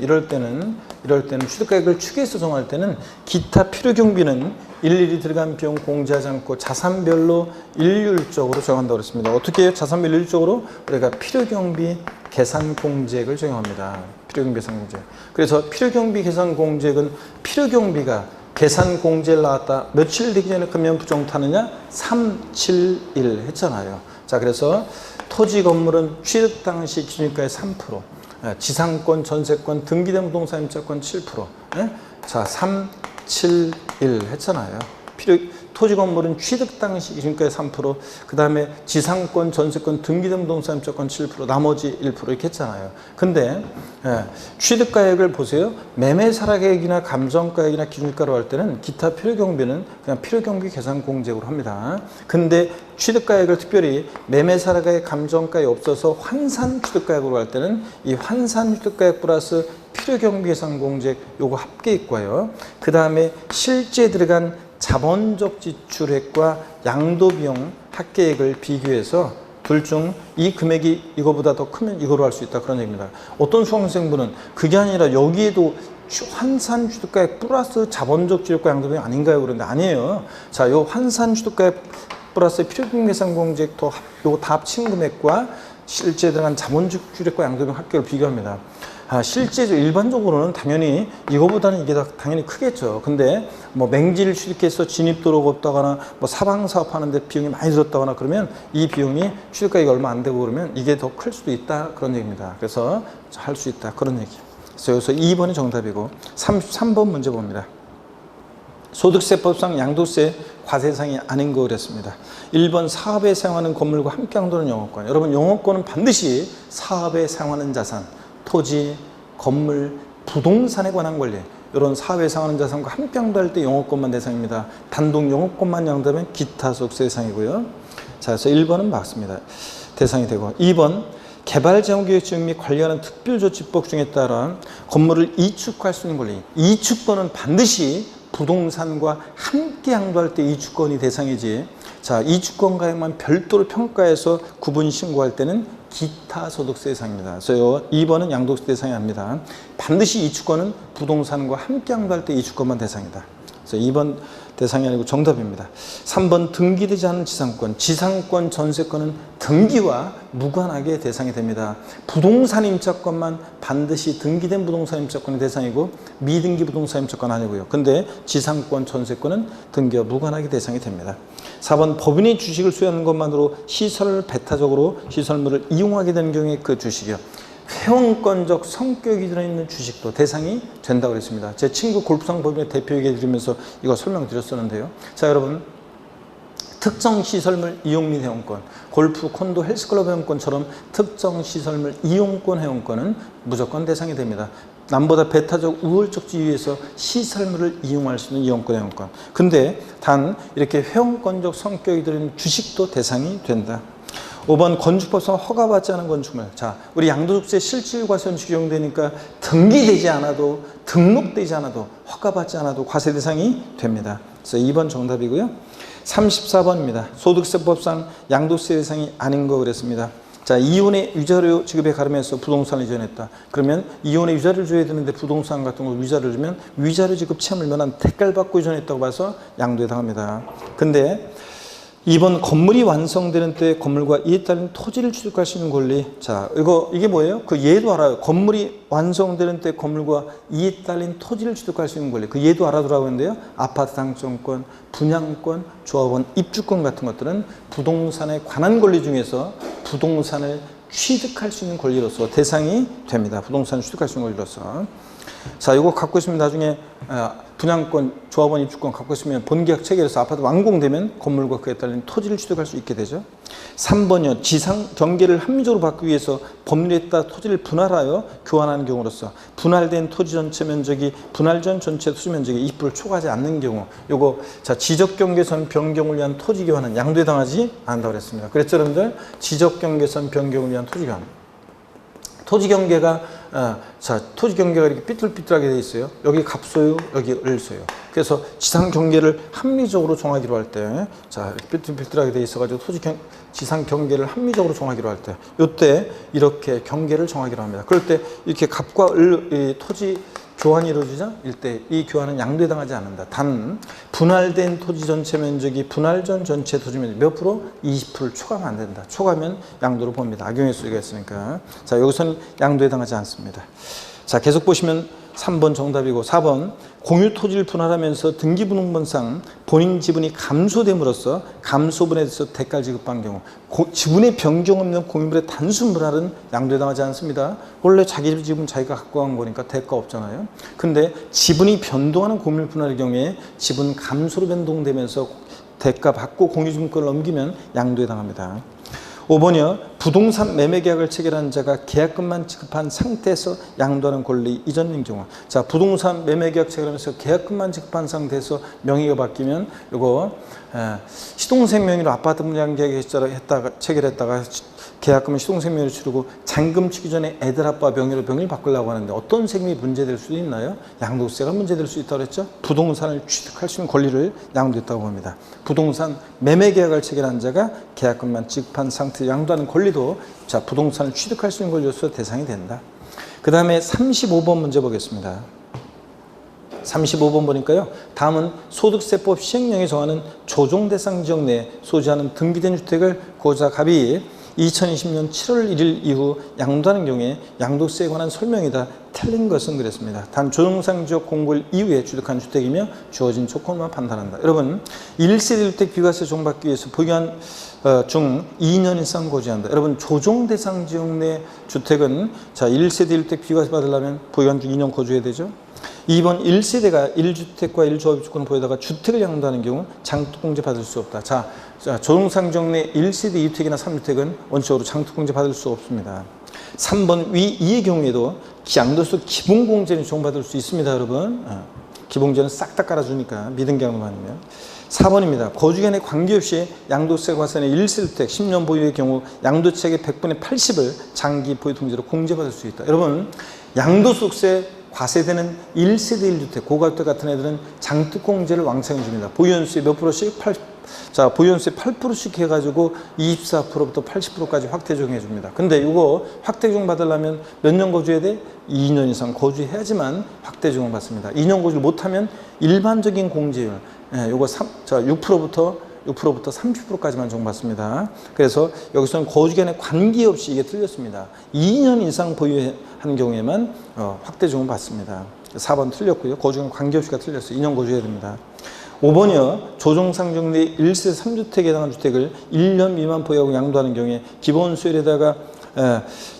취득가액을 추계해서 정할 때는 기타 필요경비는 일일이 들어간 비용 공제하지 않고 자산별로 일률적으로 정한다고 그랬습니다. 어떻게 해요? 자산별 일률적으로 우리가 필요경비 계산 공제액을 적용합니다. 필요경비 계산 공제. 그래서 필요경비 계산 공제액은 필요경비가 계산 공제를 나왔다. 며칠 되기 전에 그러면 부정타느냐? 3, 7, 1 했잖아요. 자, 그래서 토지 건물은 취득 당시 기준가의 3%, 지상권, 전세권, 등기된 부동산 임차권 7%. 자, 3, 7, 1 했잖아요. 토지 건물은 취득 당시 기준가의 3%, 그 다음에 지상권, 전세권, 등기된 부동산 임차권 7%, 나머지 1% 이렇게 했잖아요. 근데 취득가액을 보세요. 매매사락액이나 감정가액이나 기준가로 할 때는 기타 필요경비는 그냥 필요경비 계산 공제액으로 합니다. 근데 취득가액을 특별히 매매사락액, 감정가액이 없어서 환산 취득가액으로 할 때는 이 환산 취득가액 플러스 필요경비 계산 공제액 요거 합계액과요. 그 다음에 실제 들어간 자본적 지출액과 양도비용 합계액을 비교해서 둘 중 이 금액이 이거보다 더 크면 이거로 할 수 있다, 그런 얘기입니다. 어떤 수험생분은 그게 아니라 여기에도 환산 취득가액 플러스 자본적 취득가 양도비 아닌가요? 그런데 아니에요. 자, 요 환산 취득가액 플러스 필요금계산 공제액 요거 다 합친 금액과 실제 들어간 자본적 취득가 양도비 합계를 비교합니다. 실제로 일반적으로는 당연히 이거보다는 이게 당연히 크겠죠. 근데 뭐 맹지를 취득해서 진입도로가 없다거나 뭐 사방 사업하는데 비용이 많이 들었다거나 그러면 이 비용이 취득가액이 얼마 안 되고 그러면 이게 더 클 수도 있다 그런 얘기입니다. 그래서 할 수 있다 그런 얘기. 그래서 여기서 2번이 정답이고 33번 문제 봅니다. 소득세법상 양도세 과세상이 아닌 거 그랬습니다. 1번 사업에 사용하는 건물과 함께 양도는 영업권. 여러분 영업권은 반드시 사업에 사용하는 자산, 토지, 건물, 부동산에 관한 권리 이런 사업에 사용하는 자산과 함께 양도할 때 영업권만 대상입니다. 단독 영업권만 양도하면 기타 소득세 대상이고요. 자, 그래서 1번은 맞습니다. 대상이 되고 2번 개발재원계획 지원 및 관리하는 특별조치법 등에 따라 건물을 이축할 수 있는 권리. 이축권은 반드시 부동산과 함께 양도할 때 이축권이 대상이지. 자, 이축권 가액만 별도로 평가해서 구분 신고할 때는 기타 소득세 대상입니다. 그래서 2번은 양도세 대상이 아닙니다. 반드시 이축권은 부동산과 함께 양도할 때 이축권만 대상이다. 그래서 2번 대상이 아니고 정답입니다. 3번 등기되지 않은 지상권, 지상권, 전세권은 등기와 무관하게 대상이 됩니다. 부동산 임차권만 반드시 등기된 부동산 임차권이 대상이고 미등기 부동산 임차권 아니고요. 근데 지상권, 전세권은 등기와 무관하게 대상이 됩니다. 4번 법인의 주식을 소유하는 것만으로 시설을 배타적으로 시설물을 이용하게 되는 경우에 그 주식이요. 회원권적 성격이 들어있는 주식도 대상이 된다고 그랬습니다. 제 친구 골프장 법인의 대표 얘기 드리면서 이거 설명드렸었는데요. 자, 여러분 특정 시설물 이용 및 회원권, 골프, 콘도, 헬스클럽 회원권처럼 특정 시설물 이용권 회원권은 무조건 대상이 됩니다. 남보다 배타적 우월적 지위에서 시설물을 이용할 수 있는 이용권 회원권. 근데 단 이렇게 회원권적 성격이 들어있는 주식도 대상이 된다. 5번 건축법상 허가받지 않은 건축물. 자, 우리 양도소득세 실질과세원칙 적용되니까 등기되지 않아도 등록되지 않아도 허가받지 않아도 과세 대상이 됩니다. 그래서 2번 정답이고요. 34번입니다. 소득세법상 양도세 대상이 아닌 거 그랬습니다. 자, 이혼의 위자료 지급에 가름해서 부동산을 이전했다. 그러면 이혼의 위자료를 줘야 되는데 부동산 같은 거 위자료를 주면 위자료 지급 체험을 면한 대가를 받고 이전했다고 봐서 양도에 당합니다. 근데 2번 건물이 완성되는 때 건물과 이에 따른 토지를 취득할 수 있는 권리. 자, 이게 뭐예요? 그 예도 알아요. 건물이 완성되는 때 건물과 이에 따른 토지를 취득할 수 있는 권리. 그 예도 알아두라고 했는데요. 아파트 당첨권, 분양권, 조합원 입주권 같은 것들은 부동산에 관한 권리 중에서 부동산을 취득할 수 있는 권리로서 대상이 됩니다. 부동산을 취득할 수 있는 권리로서. 자, 이거 갖고 있으면 나중에 분양권, 조합원 입주권 갖고 있으면 본계약 체결해서 아파트 완공되면 건물과 그에 따른 토지를 취득할 수 있게 되죠. 3번이요. 지상 경계를 합리적으로 바꾸기 위해서 법률에 따라 토지를 분할하여 교환하는 경우로서 분할된 토지 전체 면적이 분할 전 전체 토지 면적이 20%를 초과하지 않는 경우. 요거 자, 지적 경계선 변경을 위한 토지 교환은 양도에 당하지 않는다고 그랬습니다. 그랬죠, 여러분들? 지적 경계선 변경을 위한 토지 교환. 토지 경계가 토지 경계가 이렇게 삐뚤삐뚤하게 되어 있어요. 여기 갑소유, 여기 을소유. 그래서 지상 경계를 합리적으로 정하기로 할 때, 자, 이렇게 삐뚤삐뚤하게 되어 있어가지고 지상 경계를 합리적으로 정하기로 할 때, 이때 이렇게 경계를 정하기로 합니다. 그럴 때 이렇게 갑과 을, 토지 교환이 이루어지죠? 이때 이 교환은 양도에 당하지 않는다. 단 분할된 토지 전체 면적이 분할 전 전체 토지 면적 몇 프로? 20%를 초과하면 안 된다. 초과하면 양도로 봅니다. 악용의 수가 있으니까. 자, 여기서는 양도에 당하지 않습니다. 자, 계속 보시면 3번 정답이고 4번 공유 토지를 분할하면서 등기부등본상 본인 지분이 감소됨으로써 감소분에 대해서 대가를 지급한 경우 지분의 변경 없는 공유물의 단순 분할은 양도에 당하지 않습니다. 원래 자기 지분 자기가 갖고 간 거니까 대가 없잖아요. 근데 지분이 변동하는 공유물 분할의 경우에 지분 감소로 변동되면서 대가 받고 공유지분권을 넘기면 양도에 당합니다. 5번이요. 부동산 매매 계약을 체결한 자가 계약금만 지급한 상태에서 양도하는 권리 이전인 경우. 자, 부동산 매매 계약 체결하면서 계약금만 지급한 상태에서 명의가 바뀌면 이거 시동생 명의로 아파트 분양 계약을 체결했다가 계약금은 시동생 명의로 치르고 잔금 치기 전에 애들 아빠 명의로 명의를 바꾸려고 하는데 어떤 세금이 문제될 수도 있나요? 양도세가 문제될 수 있다고 그랬죠? 부동산을 취득할 수 있는 권리를 양도했다고 봅니다. 부동산 매매 계약을 체결한 자가 계약금만 지급한 상태에 양도하는 권리도 자, 부동산을 취득할 수 있는 권리로서 대상이 된다. 그 다음에 35번 문제 보겠습니다. 35번 보니까요. 다음은 소득세법 시행령에 정하는 조정대상 지역 내에 소지하는 등기된 주택을 고자 갑이 2020년 7월 1일 이후 양도하는 경우에 양도세에 관한 설명이다. 틀린 것은 그랬습니다. 단 조정상 지역 공고일 이후에 취득한 주택이며 주어진 조건만 판단한다. 여러분 1세대 주택 비과세 적용받기 위해서 보유한 중 2년 이상 거주한다. 여러분 조정 대상 지역 내 주택은 자 1세대 1주택 비과세 받으려면 보유한 중 2년 거주해야 되죠. 2번 1세대가 1주택과 1조합 주권을 보유다가 주택을 양도하는 경우 장독공제 받을 수 없다. 자 조정상 지역 내 1세대 2주택이나 3주택은 원칙적으로 장독공제 받을 수 없습니다. 3번 위 2의 경우에도 양도소 기본공제는 적용받을 수 있습니다. 여러분 기본공제는 싹 다 깔아주니까 믿은 경우만 아니면 4번입니다. 거주기간에 관계없이 양도세 과세는 1세대주택 10년 보유의 경우 양도세액의 100분의 80을 장기 보유 통지로 공제받을 수 있다. 여러분 양도소득세 과세되는 1세대 1주택 고가주택 같은 애들은 장특공제를 왕창 줍니다. 보유연수에 몇 프로씩? 보유연수에 8%씩 해가지고 24%부터 80%까지 확대 적용해 줍니다. 근데 이거 확대 적용 받으려면 몇 년 거주해야 돼? 2년 이상 거주해야지만 확대 적용 받습니다. 2년 거주를 못하면 일반적인 공제율 요거 6%부터 30%까지만 적용받습니다. 그래서 여기서는 거주기간에 관계없이 이게 틀렸습니다. 2년 이상 보유한 경우에만 확대 적용 받습니다. 4번 틀렸고요. 거주기간 관계없이가 틀렸어요. 2년 거주해야 됩니다. 5번이요. 조정상 지역 내 1세 3주택에 해당하는 주택을 1년 미만 보유하고 양도하는 경우에 기본 수율에다가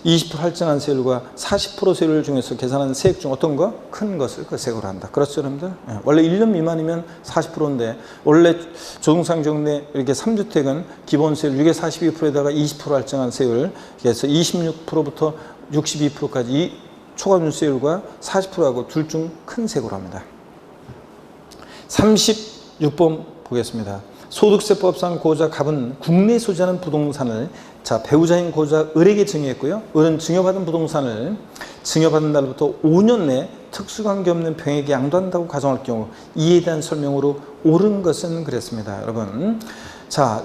20% 할증한 세율과 40% 세율 중에서 계산하는 세액 중 어떤 거? 큰 것을 그 세액으로 한다. 그렇죠, 여러분들? 원래 1년 미만이면 40%인데 원래 조정상 지역 내 이렇게 3주택은 기본 세율 6에 42%에다가 20% 할증한 세율 그래서 26%부터 62%까지 이 초과준세율과 40%하고 둘 중 큰 세액으로 합니다. 36번 보겠습니다. 소득세법상 고자 갑은 국내에 소지하는 부동산을 배우자인 고자 을에게 증여했고요. 을은 증여받은 부동산을 증여받은 날부터 5년 내 특수관계 없는 병에게 양도한다고 가정할 경우 이에 대한 설명으로 옳은 것은 그랬습니다. 여러분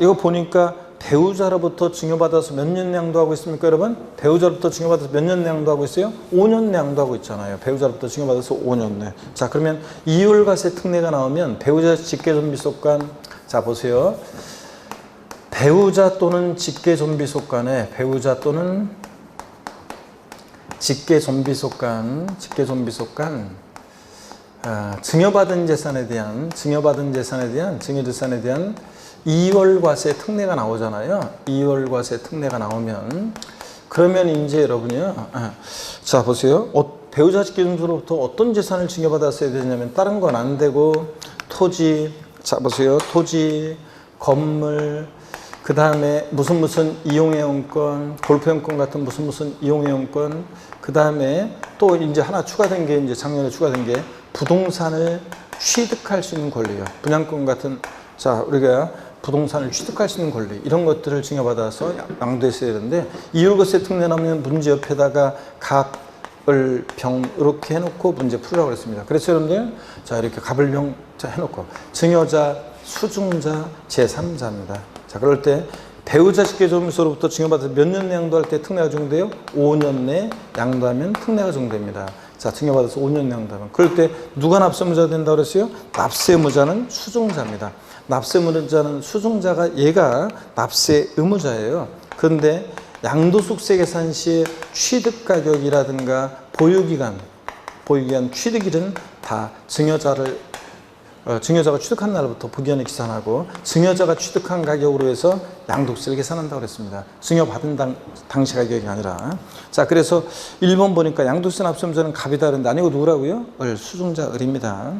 이거 보니까 배우자로부터 증여받아서 몇 년 양도하고 있습니까, 여러분? 배우자로부터 증여받아서 몇 년 양도하고 있어요? 5년 양도하고 있잖아요. 배우자로부터 증여받아서 5년 내. 그러면 이율과세 특례가 나오면 배우자 직계존비속간 보세요. 배우자 또는 직계존비속간에 배우자 또는 직계존비속간 증여받은 재산에 대한 증여재산에 대한 이월과세 특례가 나오잖아요. 이월과세 특례가 나오면 그러면 이제 여러분이요. 보세요. 배우자 직계존비로부터 어떤 재산을 증여받았어야 되냐면 다른 건 안 되고 토지, 보세요. 토지, 건물, 그 다음에 무슨 이용회원권, 골프회원권 같은 무슨 이용회원권, 그 다음에 또 이제 하나 추가된 게 이제 작년에 추가된 게 부동산을 취득할 수 있는 권리요. 분양권 같은 우리가 부동산을 취득할 수 있는 권리 이런 것들을 증여받아서 양도했어야 되는데 이율과세 특례 나오면 문제 옆에다가 갑을 병 이렇게 해놓고 문제 풀으라고 그랬습니다. 그래서 여러분들 이렇게 갑을 병 해놓고 증여자, 수증자, 제3자입니다. 그럴 때 배우자 직계존비로부터 증여받아서 몇 년 내 양도할 때 특례가 적용돼요? 5년 내 양도하면 특례가 적용됩니다. 증여받아서 5년 양도하면 그럴 때 누가 납세의무자가 된다고 그랬어요? 납세의무자는 수증자입니다. 납세의무자는 수증자가 얘가 납세의무자예요. 그런데 양도소득세 계산 시에 취득가격이라든가 보유기간 취득일은 다 증여자가 취득한 날부터 부기한을 계산하고 증여자가 취득한 가격으로 해서 양도세를 계산한다고 그랬습니다. 증여받은 당시 가격이 아니라. 그래서 1번 보니까 양도세 납세의무자는 갑이다 그랬는데 아니고 누구라고요? 수증자 을입니다.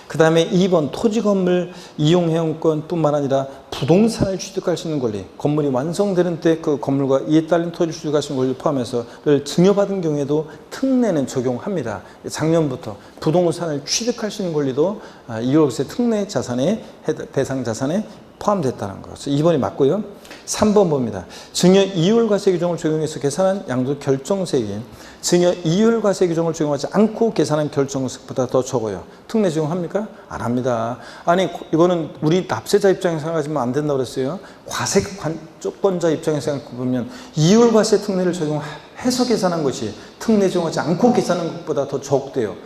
그 다음에 2번 토지 건물 이용회원권 뿐만 아니라 부동산을 취득할 수 있는 권리 건물이 완성되는 때 그 건물과 이에 딸린 토지를 취득할 수 있는 권리를 포함해서를 증여받은 경우에도 특례는 적용합니다. 작년부터 부동산을 취득할 수 있는 권리도 이율과세 특례 자산에 대상 자산에 포함됐다는 거. 2번이 맞고요. 3번 봅니다. 증여 이율과세 규정을 적용해서 계산한 양도 결정세액이 증여 이율과세 규정을 적용하지 않고 계산한 결정세액보다 더 적어요. 특례 적용합니까? 안 합니다. 아니 이거는 우리 납세자 입장에서 생각하시면 안 된다고 그랬어요. 과세조건자 입장에서 생각해보면 이율과세 특례를 적용해서 계산한 것이 특례 적용하지 않고 계산한 것보다 더 적대요.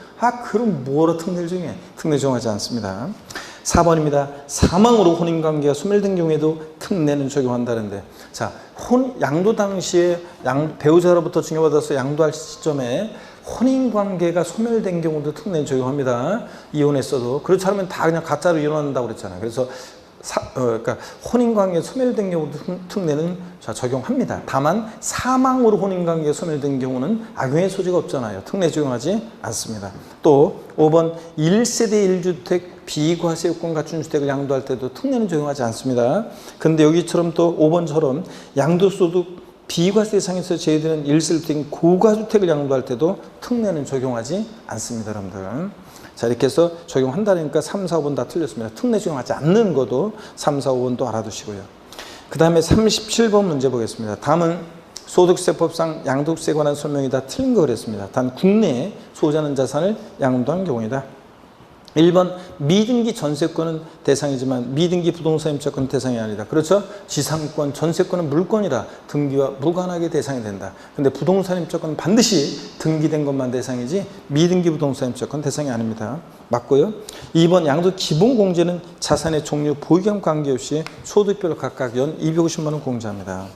그럼 뭐로 특례를 적용해? 특례 적용하지 않습니다. 4번입니다. 사망으로 혼인관계가 소멸된 경우에도 특례는 적용한다는데, 자, 양도 당시에 배우자로부터 증여받아서 양도할 시점에 혼인관계가 소멸된 경우도 특례는 적용합니다. 이혼했어도. 그렇지 않으면 다 그냥 가짜로 이혼한다고 그랬잖아요. 그래서 그러니까 혼인관계 소멸된 경우도 특례는 적용합니다. 다만 사망으로 혼인관계가 소멸된 경우는 악용의 소지가 없잖아요. 특례 적용하지 않습니다. 또 5번 1세대 1주택 비과세 요건 갖춘 주택을 양도할 때도 특례는 적용하지 않습니다. 근데 여기처럼 또 5번처럼 양도소득 비과세 대상에서 제외되는 1세대 고가주택을 양도할 때도 특례는 적용하지 않습니다. 여러분들. 자, 이렇게 해서 적용한다니까 3, 4, 5번 다 틀렸습니다. 특례 적용하지 않는 것도 3, 4, 5번도 알아두시고요. 그 다음에 37번 문제 보겠습니다. 다음은 소득세법상 양도세에 관한 설명이 다 틀린 거 그랬습니다. 단 국내에 소유자는 자산을 양도한 경우이다. 1번 미등기 전세권은 대상이지만 미등기 부동산 임차권은 대상이 아니다. 그렇죠? 지상권, 전세권은 물권이라 등기와 무관하게 대상이 된다. 근데 부동산 임차권은 반드시 등기된 것만 대상이지 미등기 부동산 임차권 대상이 아닙니다. 맞고요. 2번 양도 기본공제는 자산의 종류, 보유경 관계없이 소득별로 각각 연 250만 원 공제합니다.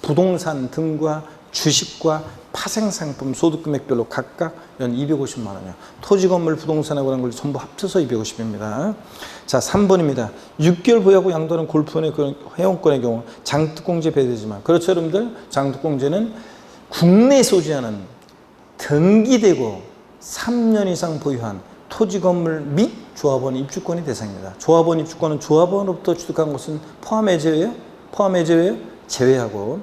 부동산 등과 주식과 파생상품 소득금액별로 각각 연 250만 원이요. 토지, 건물, 부동산에 관한 걸 전부 합쳐서 250입니다. 자, 3번입니다. 6개월 보유하고 양도하는 골프원의 회원권의 경우 장특공제 배제지만, 그렇죠 여러분들? 장특공제는 국내에 소지하는 등기되고 3년 이상 보유한 토지, 건물 및 조합원 입주권이 대상입니다. 조합원 입주권은 조합원으로부터 취득한 것은 포함해 제외요? 포함해 제외요? 제외하고,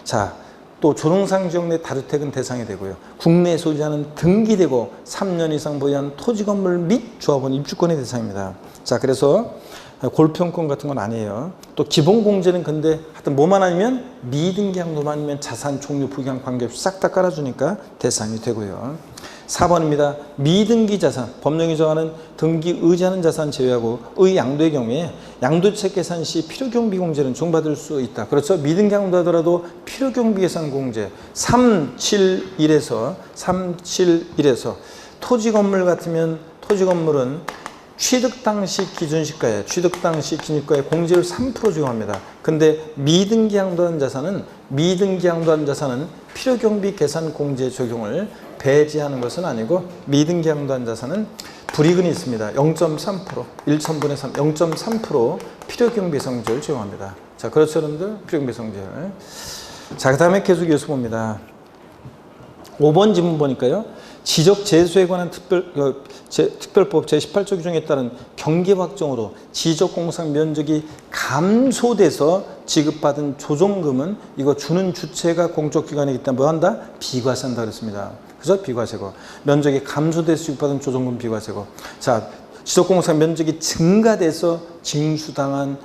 자, 또 조롱상 지역 내 다주택은 대상이 되고요. 국내에 소지하는 등기되고 3년 이상 보유한 토지, 건물 및 조합원 입주권의 대상입니다. 자, 그래서 골평권 같은 건 아니에요. 또 기본공제는 근데 하여튼 뭐만 아니면 미등기 양도만 아니면 자산 종류, 부경 관계없이 싹 다 깔아주니까 대상이 되고요. 4번입니다. 미등기 자산, 법령이 정하는 등기 의지하는 자산 제외하고 의양도의 경우에 양도책 계산 시 필요경비공제는 적용받을 수 있다. 그렇죠? 미등기 양도하더라도 필요경비계산 공제 371에서 토지, 건물 같으면 토지, 건물은 취득 당시 기준시가에 취득 당시 기준시가에 공제율 3% 적용합니다. 근데 미등기 양도한 자산은 필요경비 계산 공제 적용을 배제하는 것은 아니고 미등기 양도한 자산은 불이익이 있습니다. 0.3% 1,000분의 3 0.3% 필요경비 성제를 적용합니다. 자, 그렇죠 여러분들? 필요경비 성제를. 자, 그 다음에 계속 이어서 봅니다. 5번 지문 보니까요. 지적 재수에 관한 특별법 제18조 규정에 따른 경계 확정으로 지적공상 면적이 감소돼서 지급받은 조정금은 이거 주는 주체가 공적기관이기 때문에 뭐 한다? 비과세한다 그랬습니다. 그죠? 비과세고. 면적이 감소돼서 지급받은 조정금 비과세고. 자, 지적공상 면적이 증가돼서 징수한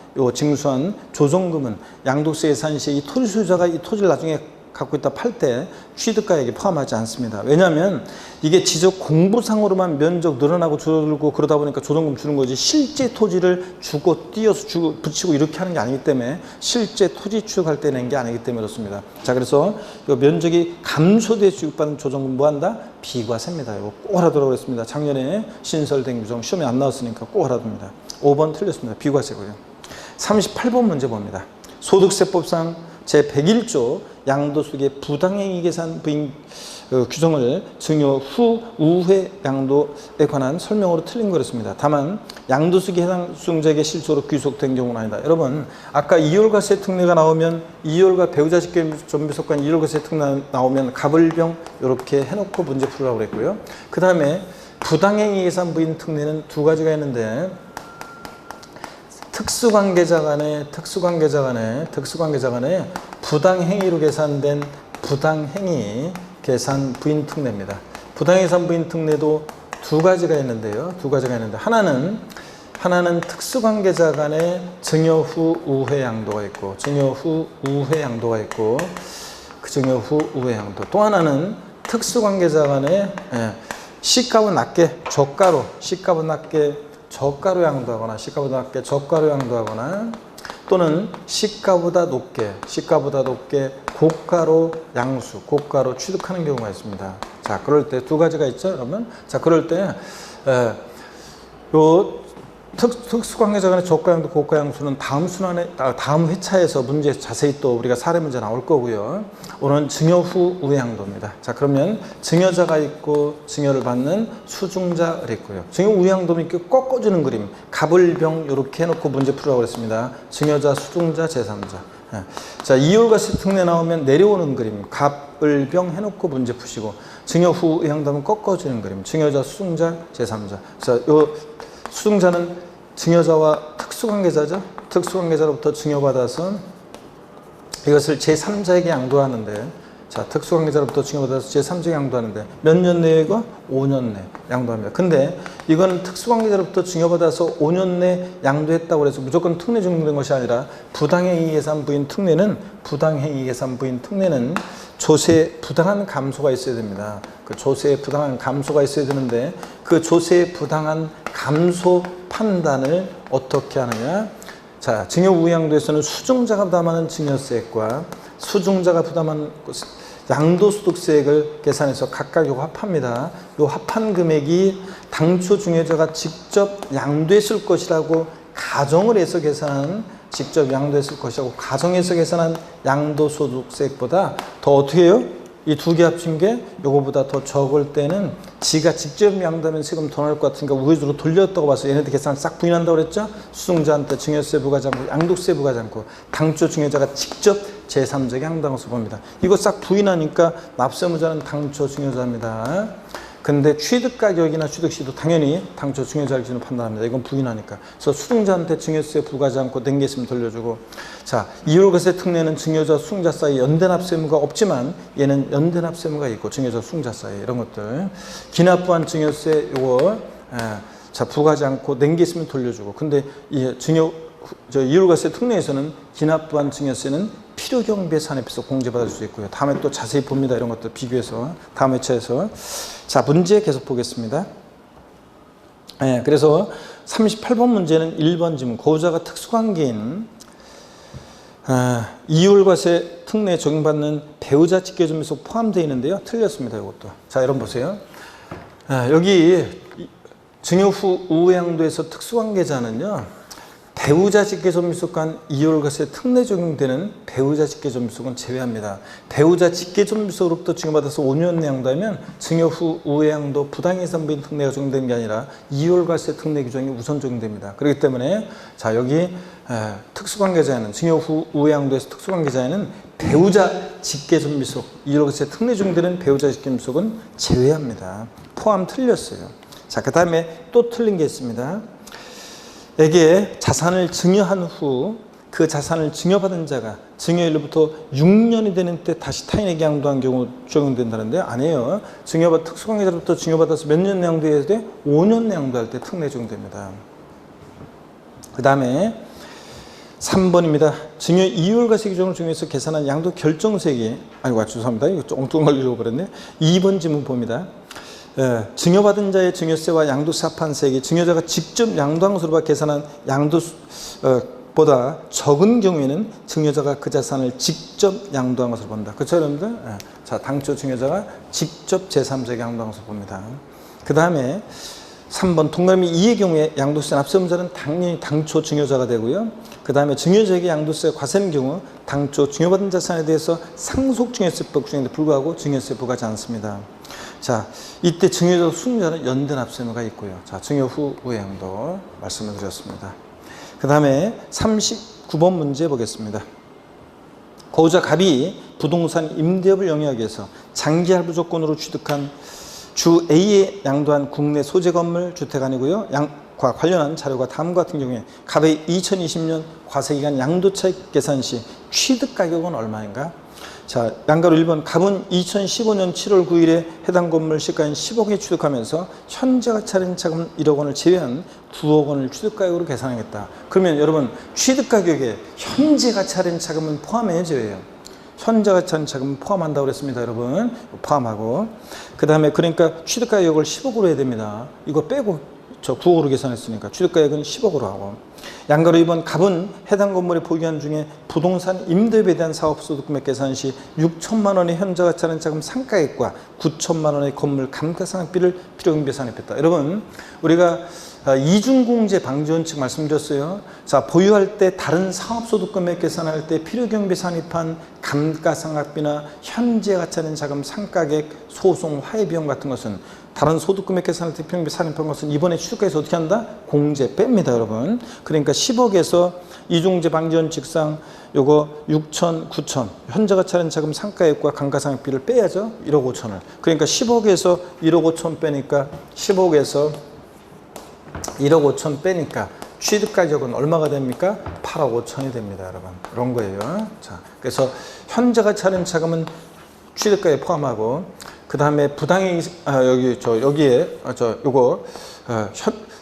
조정금은 양도세 예산 시에 이 토지 소유자가 이 토지를 나중에 갖고 있다 팔 때 취득가액에 포함하지 않습니다. 왜냐하면 이게 지적 공부상으로만 면적 늘어나고 줄어들고 그러다 보니까 조정금 주는 거지 실제 토지를 주고 띄어서 붙이고 이렇게 하는 게 아니기 때문에 실제 토지 취득할 때 낸 게 아니기 때문에 그렇습니다. 자, 그래서 이 면적이 감소돼 지급받는 조정금 뭐 한다? 비과세입니다. 이거 꼭 알아두라고 그랬습니다. 작년에 신설된 규정 시험에 안 나왔으니까 꼭 알아둡니다. 5번 틀렸습니다. 비과세고요. 38번 문제 봅니다. 소득세법상 제101조 양도소득의 부당행위 계산 부인 규정을 증여 후 우회 양도에 관한 설명으로 틀린 거였습니다. 다만 양도소득에 해당 수용자에게 실소로 귀속된 경우는 아니다. 여러분 아까 이율과세 특례가 나오면 이율과 배우자 직계 전비속간 이율과세 특례 나오면 갑을병 이렇게 해놓고 문제 풀으라고 그랬고요. 그 다음에 부당행위 계산 부인 특례는 두 가지가 있는데 특수관계자 간에 부당행위로 계산된 부당행위 계산 부인 특례입니다. 부당계산 부인 특례도 두 가지가 있는데요. 하나는 특수관계자 간에 증여 후 우회 양도가 있고 그 증여 후 우회 양도. 또 하나는 특수관계자 간에 시가보다 낮게 저가로 양도하거나 또는 시가보다 높게 고가로 취득하는 경우가 있습니다. 자, 그럴 때 두 가지가 있죠, 여러분. 자, 그럴 때, 요 특수관계자 간의 저가양도 고가양수는 다음 회차에서 문제 자세히 또 우리가 사례 문제 나올 거고요. 오늘은 증여 후 우양도입니다. 자, 그러면 증여자가 있고 증여를 받는 수중자가 있고요. 증여 우양도는 이렇게 꺾어주는 그림, 갑을병 이렇게 해놓고 문제 풀으라고 그랬습니다. 증여자, 수중자, 제3자. 자, 이율과세 특례 나오면 내려오는 그림, 갑을병 해놓고 문제 푸시고, 증여 후 우양도는 꺾어주는 그림, 증여자, 수중자, 제3자. 자, 요 수중자는 증여자와 특수관계자죠. 특수관계자로부터 증여받아서 이것을 제3자에게 양도하는데, 자, 특수관계자로부터 증여받아서 제3자에게 양도하는데 몇 년 내가 5년 내 양도합니다. 근데 이건 특수관계자로부터 증여받아서 5년 내 양도했다고 해서 무조건 특례 적용된 것이 아니라 부당행위 계산 부인 특례는 조세의 부당한 감소가 있어야 됩니다. 그 조세의 부당한 감소가 있어야 되는데 그 조세의 부당한 감소 판단을 어떻게 하느냐? 자, 증여 우양도에서는 수중자가 부담하는 증여세액과 수중자가 부담하는 양도소득세액을 계산해서 각각 요거 합합니다. 요 합한 금액이 당초 증여자가 직접 양도했을 것이라고 가정을 해서 계산한 직접 양도했을 것이라고 가정해서 계산한 양도소득세액보다 더 어떻게 해요? 이 두 개 합친 게 요거보다 더 적을 때는 지가 직접 양도하면 세금 더 나올 것 같으니까 우회적으로 돌렸다고 봐서 얘네들 계산을 싹 부인한다고 그랬죠? 수중자한테 증여세 부과하지 않고 양도세 부과하지 않고 당초 증여자가 직접 제3자에게 양도한 것을 봅니다. 이거 싹 부인하니까 납세무자는 당초 증여자입니다. 근데 취득가격이나 취득시도 당연히 당초 증여자를 기준으로 판단합니다. 이건 부인하니까. 그래서 수중자한테 증여세 부과하지 않고 낸게있으면 돌려주고. 자, 이율과세 특례는 증여자, 수중자 사이 연대납세무가 없지만 얘는 연대납세무가 있고 증여자, 수중자 사이 이런 것들. 기납부한 증여세 요거 자, 부과하지 않고 낸게있으면 돌려주고. 근데 이 이율과세 특례에서는 기납부한 증여세는 필요경비에 산입해서 공제받을 수 있고요. 다음에 또 자세히 봅니다. 이런 것들 비교해서 다음 회차에서. 자, 문제 계속 보겠습니다. 그래서 38번 문제는 1번 지문 고자가 특수관계인 이율과세 특례 적용받는 배우자 직계존비속 포함되어 있는데요. 틀렸습니다. 이것도. 자, 여러분 보세요. 여기 증여 후 우양도에서 특수관계자는요. 배우자 직계존비속간 이율과세 특례 적용되는 배우자 직계존비속은 제외합니다. 배우자 직계존비속으로부터 증여받아서 5년 내 양도하면 증여 후 우양도 부당해산부인 특례가 적용되는 게 아니라 이율과세 특례 규정이 우선 적용됩니다. 그렇기 때문에 자, 여기 특수관계자에는 증여 후 우양도에서 특수관계자에는 배우자 직계존비속 이율과세 특례 적용되는 배우자 직계존비속은 제외합니다. 포함 틀렸어요. 자, 그 다음에 또 틀린 게 있습니다. 에게 자산을 증여한 후 그 자산을 증여받은 자가 증여일로부터 6년이 되는 때 다시 타인에게 양도한 경우 적용된다는데 아니에요. 특수관계자로부터 증여받아서 몇 년 양도해야 돼? 5년 양도할 때 특례 적용됩니다. 그 다음에 3번입니다. 증여 이율과세 규정을 적용해서 계산한 양도 결정세액이 죄송합니다. 이거 좀 엉뚱한 걸 읽어버렸네. 2번 지문 봅니다. 증여받은 자의 증여세와 양도세 합한세액이 증여자가 직접 양도한 것으로 계산한 양도보다 적은 경우에는 증여자가 그 자산을 직접 양도한 것으로 봅니다. 그렇죠, 여러분들? 자, 당초 증여자가 직접 제3자에게 양도한 것으로 봅니다. 그 다음에 3번 동그라미 2의 경우에 양도세 납세의무자는 당연히 당초 증여자가 되고요. 그 다음에 증여자에게 양도세가 과세는 경우 당초 증여받은 자산에 대해서 상속증여세법 규정에 불구하고 증여세 부과하지 않습니다. 자, 이때 증여자 수중자는 연대납세무가 있고요. 자, 증여 후 우양도 말씀을 드렸습니다. 그 다음에 39번 문제 보겠습니다. 고자 갑이 부동산 임대업을 영위하기 위해서 장기 할부 조건으로 취득한 주 A에 양도한 국내 소재 건물 주택 아니고요. 과 관련한 자료가 다음과 같은 경우에 갑의 2020년 과세기간 양도차익 계산 시 취득 가격은 얼마인가? 자, 양가로 1번 갑은 2015년 7월 9일에 해당 건물 시가인 10억에 취득하면서 현재가 차린 차금 1억 원을 제외한 9억 원을 취득가격으로 계산하겠다. 그러면 여러분 취득가격에 현재가 차린 차금은 포함해요, 제외해요? 현재가 차린 차금은 포함한다고 그랬습니다, 여러분. 포함하고. 그 다음에 그러니까 취득가격을 10억으로 해야 됩니다. 이거 빼고 저 9억으로 계산했으니까 취득가액은 10억으로 하고, 양가로 2번 갑은 해당 건물의 보유한 중에 부동산 임대비에 대한 사업소득금액 계산 시 6천만 원의 현저 가치는 자금 상가액과 9천만 원의 건물 감가상각비를 필요경비에 산입했다. 여러분, 우리가 이중공제 방지원칙 말씀드렸어요. 자, 보유할 때 다른 사업소득금액 계산할 때 필요경비 산입한 감가상각비나 현재 가치는 자금 상가액, 소송, 화해비용 같은 것은 다른 소득금액 계산할 때 필요경비 산입한 것은 이번에 취득가에서 어떻게 한다? 공제 뺍니다, 여러분. 그러니까 10억에서 이중공제 방지원칙상 요거 6천, 9천 현재 가치는 자금 상가액과 감가상각비를 빼야죠. 1억 5천을. 그러니까 10억에서 1억 5천 빼니까 10억에서 1억 5천 빼니까 취득 가격은 얼마가 됩니까? 8억 5천이 됩니다, 여러분. 이런 거예요. 자, 그래서 현재 가치 할인 자금은 취득가에 포함하고, 그 다음에 부당이익,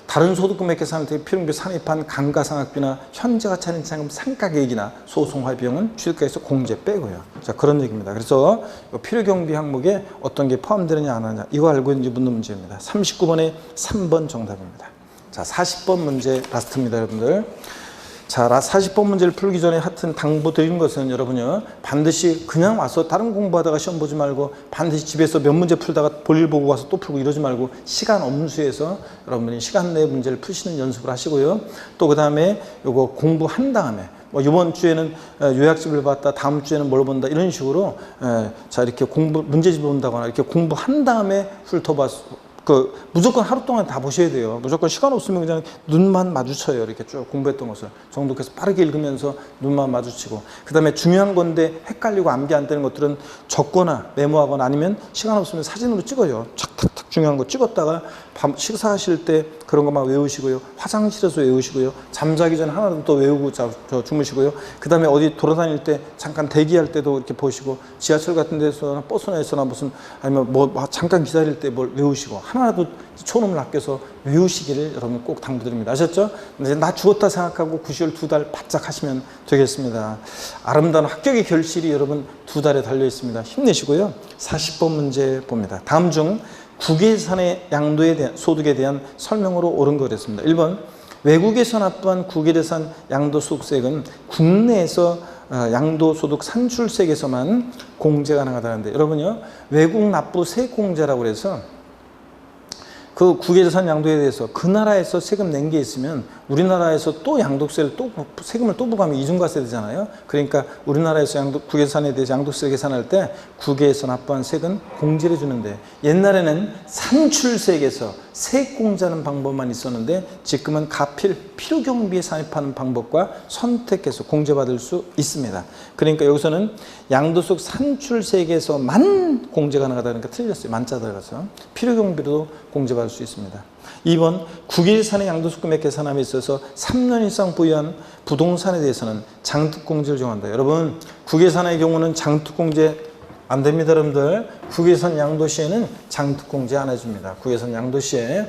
다른 소득금액 계산할 때 필요경비 산입한 감가상각비나 현재 가치 할인 자금 상가계획이나 소송화 비용은 취득가에서 공제 빼고요. 자, 그런 얘기입니다. 그래서 필요경비 항목에 어떤 게 포함되느냐 안 하느냐, 이거 알고 있는지 묻는 문제입니다. 39번에 3번 정답입니다. 자, 40번 문제 라스트입니다, 여러분들. 자, 40번 문제를 풀기 전에 하여튼 당부드린 것은 여러분요, 반드시 그냥 와서 다른 공부하다가 시험 보지 말고 반드시 집에서 몇 문제 풀다가 볼일 보고 와서 또 풀고 이러지 말고 시간 엄수해서 여러분이 시간 내에 문제를 푸시는 연습을 하시고요. 또 그 다음에 요거 공부한 다음에 뭐 이번 주에는 요약집을 봤다, 다음 주에는 뭘 본다, 이런 식으로 자, 이렇게 문제집을 본다거나 이렇게 공부한 다음에 훑어봤 무조건 하루 동안 다 보셔야 돼요. 무조건 시간 없으면 그냥 눈만 마주쳐요. 이렇게 쭉 공부했던 것을 정독해서 빠르게 읽으면서 눈만 마주치고, 그 다음에 중요한 건데 헷갈리고 암기 안 되는 것들은 적거나 메모하거나 아니면 시간 없으면 사진으로 찍어요. 착착착 중요한 거 찍었다가 밥 식사하실 때 그런 것만 외우시고요. 화장실에서 외우시고요. 잠자기 전에 하나 또 외우고 주무시고요. 그 다음에 어디 돌아다닐 때 잠깐 대기할 때도 이렇게 보시고, 지하철 같은 데서나 버스나 무슨 아니면 뭐 잠깐 기다릴 때 뭘 외우시고, 하나라도 초놈을 아껴서 외우시기를 여러분 꼭 당부드립니다. 아셨죠? 이제 나 죽었다 생각하고 구시를 2달 바짝 하시면 되겠습니다. 아름다운 합격의 결실이 여러분 2달에 달려 있습니다. 힘내시고요. 40번 문제 봅니다. 다음 중 국외재산의 양도에 대한 소득에 대한 설명으로 옳은 거랬습니다. 1번, 외국에서 납부한 국외재산 양도소득세액은 국내에서 양도소득 산출세액에서만 공제 가능하다는데, 여러분요, 외국 납부 세액공제라고 해서 그 국외재산 양도에 대해서 그 나라에서 세금 낸 게 있으면 우리나라에서 또 양도세를 세금을 또 부과하면 이중과세 되잖아요. 그러니까 우리나라에서 국외재산에 대해서 양도세 계산할 때 국외에서 납부한 세금은 공제를 주는데, 옛날에는 산출세액에서 세액 공제하는 방법만 있었는데 지금은 가필 필요경비에 산입하는 방법과 선택해서 공제받을 수 있습니다. 그러니까 여기서는 양도소득 산출세액에서만 공제 가능하다니까 틀렸어요. 만자 들어가서 필요경비로도 공제받을 수 있습니다. 2번, 국외재산의 양도소득금액 계산함에 있어서 3년 이상 보유한 부동산에 대해서는 장특공제를 정한다. 여러분, 국외재산의 경우는 장특공제 안 됩니다, 여러분들. 국외재산 양도 시에는 장특공제 안 해줍니다. 국외재산 양도 시에는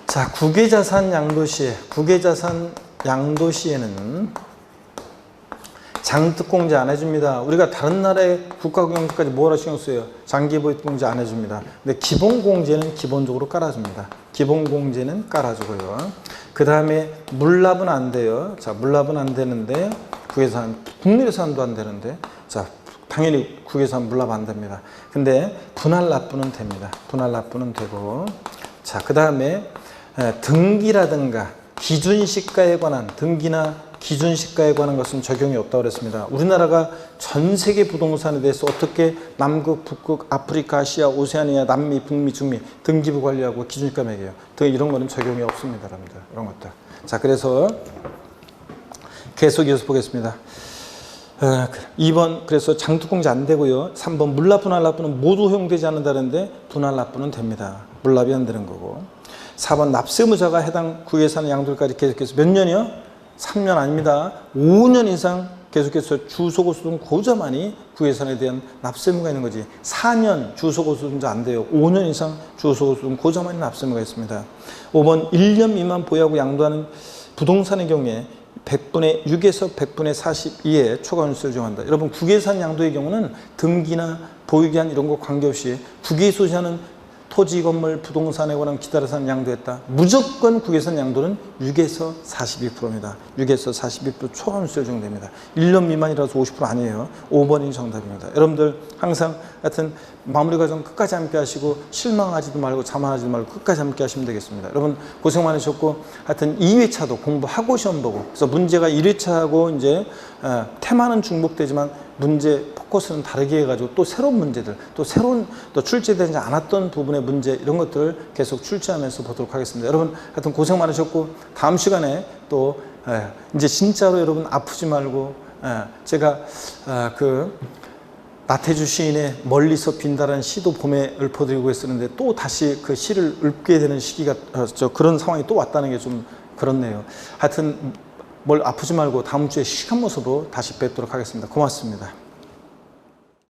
자, 국외자산 양도 시에는 장특공제 안 해줍니다. 우리가 다른 나라의 국가공제까지 뭐라 신경 써요? 장기보유공제 안 해줍니다. 근데 기본공제는 기본적으로 깔아줍니다. 기본공제는 깔아주고요. 그 다음에 물납은 안 돼요. 자, 물납은 안 되는데 국내예산도 안 되는데, 자, 당연히 국외예산 물납 안 됩니다. 근데 분할 납부는 됩니다. 분할 납부는 되고, 자, 그 다음에 등기라든가 기준시가에 관한 등기나 기준시가에 관한 것은 적용이 없다고 그랬습니다. 우리나라가 전 세계 부동산에 대해서 어떻게 남극, 북극, 아프리카, 아시아, 오세아니아, 남미, 북미, 중미 등기부 관리하고 기준시가 매겨요. 이런 거는 적용이 없습니다, 여러분들. 이런 것들. 자, 그래서 계속 이어서 보겠습니다. 2번, 그래서 장특공제 안 되고요. 3번, 물납, 분할 납부는 모두 허용되지 않는다는데 분할 납부는 됩니다. 물납이 안 되는 거고. 4번, 납세무자가 해당 국외재산 양도까지 계속해서 몇 년이요? 3년 아닙니다. 5년 이상 계속해서 주소고소득 고자만이 국외재산에 대한 납세무가 있는 거지. 4년 주소고소득자 안 돼요. 5년 이상 주소고소득 고자만이 납세무가 있습니다. 5번, 1년 미만 보유하고 양도하는 부동산의 경우에 100분의 6에서 100분의 42의 초과원수를 정한다. 여러분, 국외재산 양도의 경우는 등기나 보유기한 이런 거 관계없이 국외에 소지하는 토지, 건물, 부동산에 관한 기타에서는 양도했다. 무조건 국외선 양도는 6에서 42%입니다. 6에서 42% 초과세율 적용됩니다. 1년 미만이라서 50% 아니에요. 5번이 정답입니다. 여러분들 항상 하여튼 마무리 과정 끝까지 함께 하시고 실망하지도 말고 자만하지도 말고 끝까지 함께 하시면 되겠습니다. 여러분 고생 많으셨고 하여튼 2회차도 공부하고 시험 보고 그래서 문제가 1회차하고 이제 테마는 중복되지만 문제 포커스는 다르게 해가지고 또 새로운 문제들 또 새로운 또 출제되지 않았던 부분의 문제 이런 것들을 계속 출제하면서 보도록 하겠습니다. 여러분 하여튼 고생 많으셨고 다음 시간에 또 이제 진짜로 여러분 아프지 말고 제가 그 나태주 시인의 멀리서 빈다라는 시도 봄에 읊어드리고 했었는데 또 다시 그 시를 읊게 되는 시기가 그런 상황이 또 왔다는 게 좀 그렇네요. 하여튼 뭘 아프지 말고 다음 주에 시간 모습으로 다시 뵙도록 하겠습니다. 고맙습니다.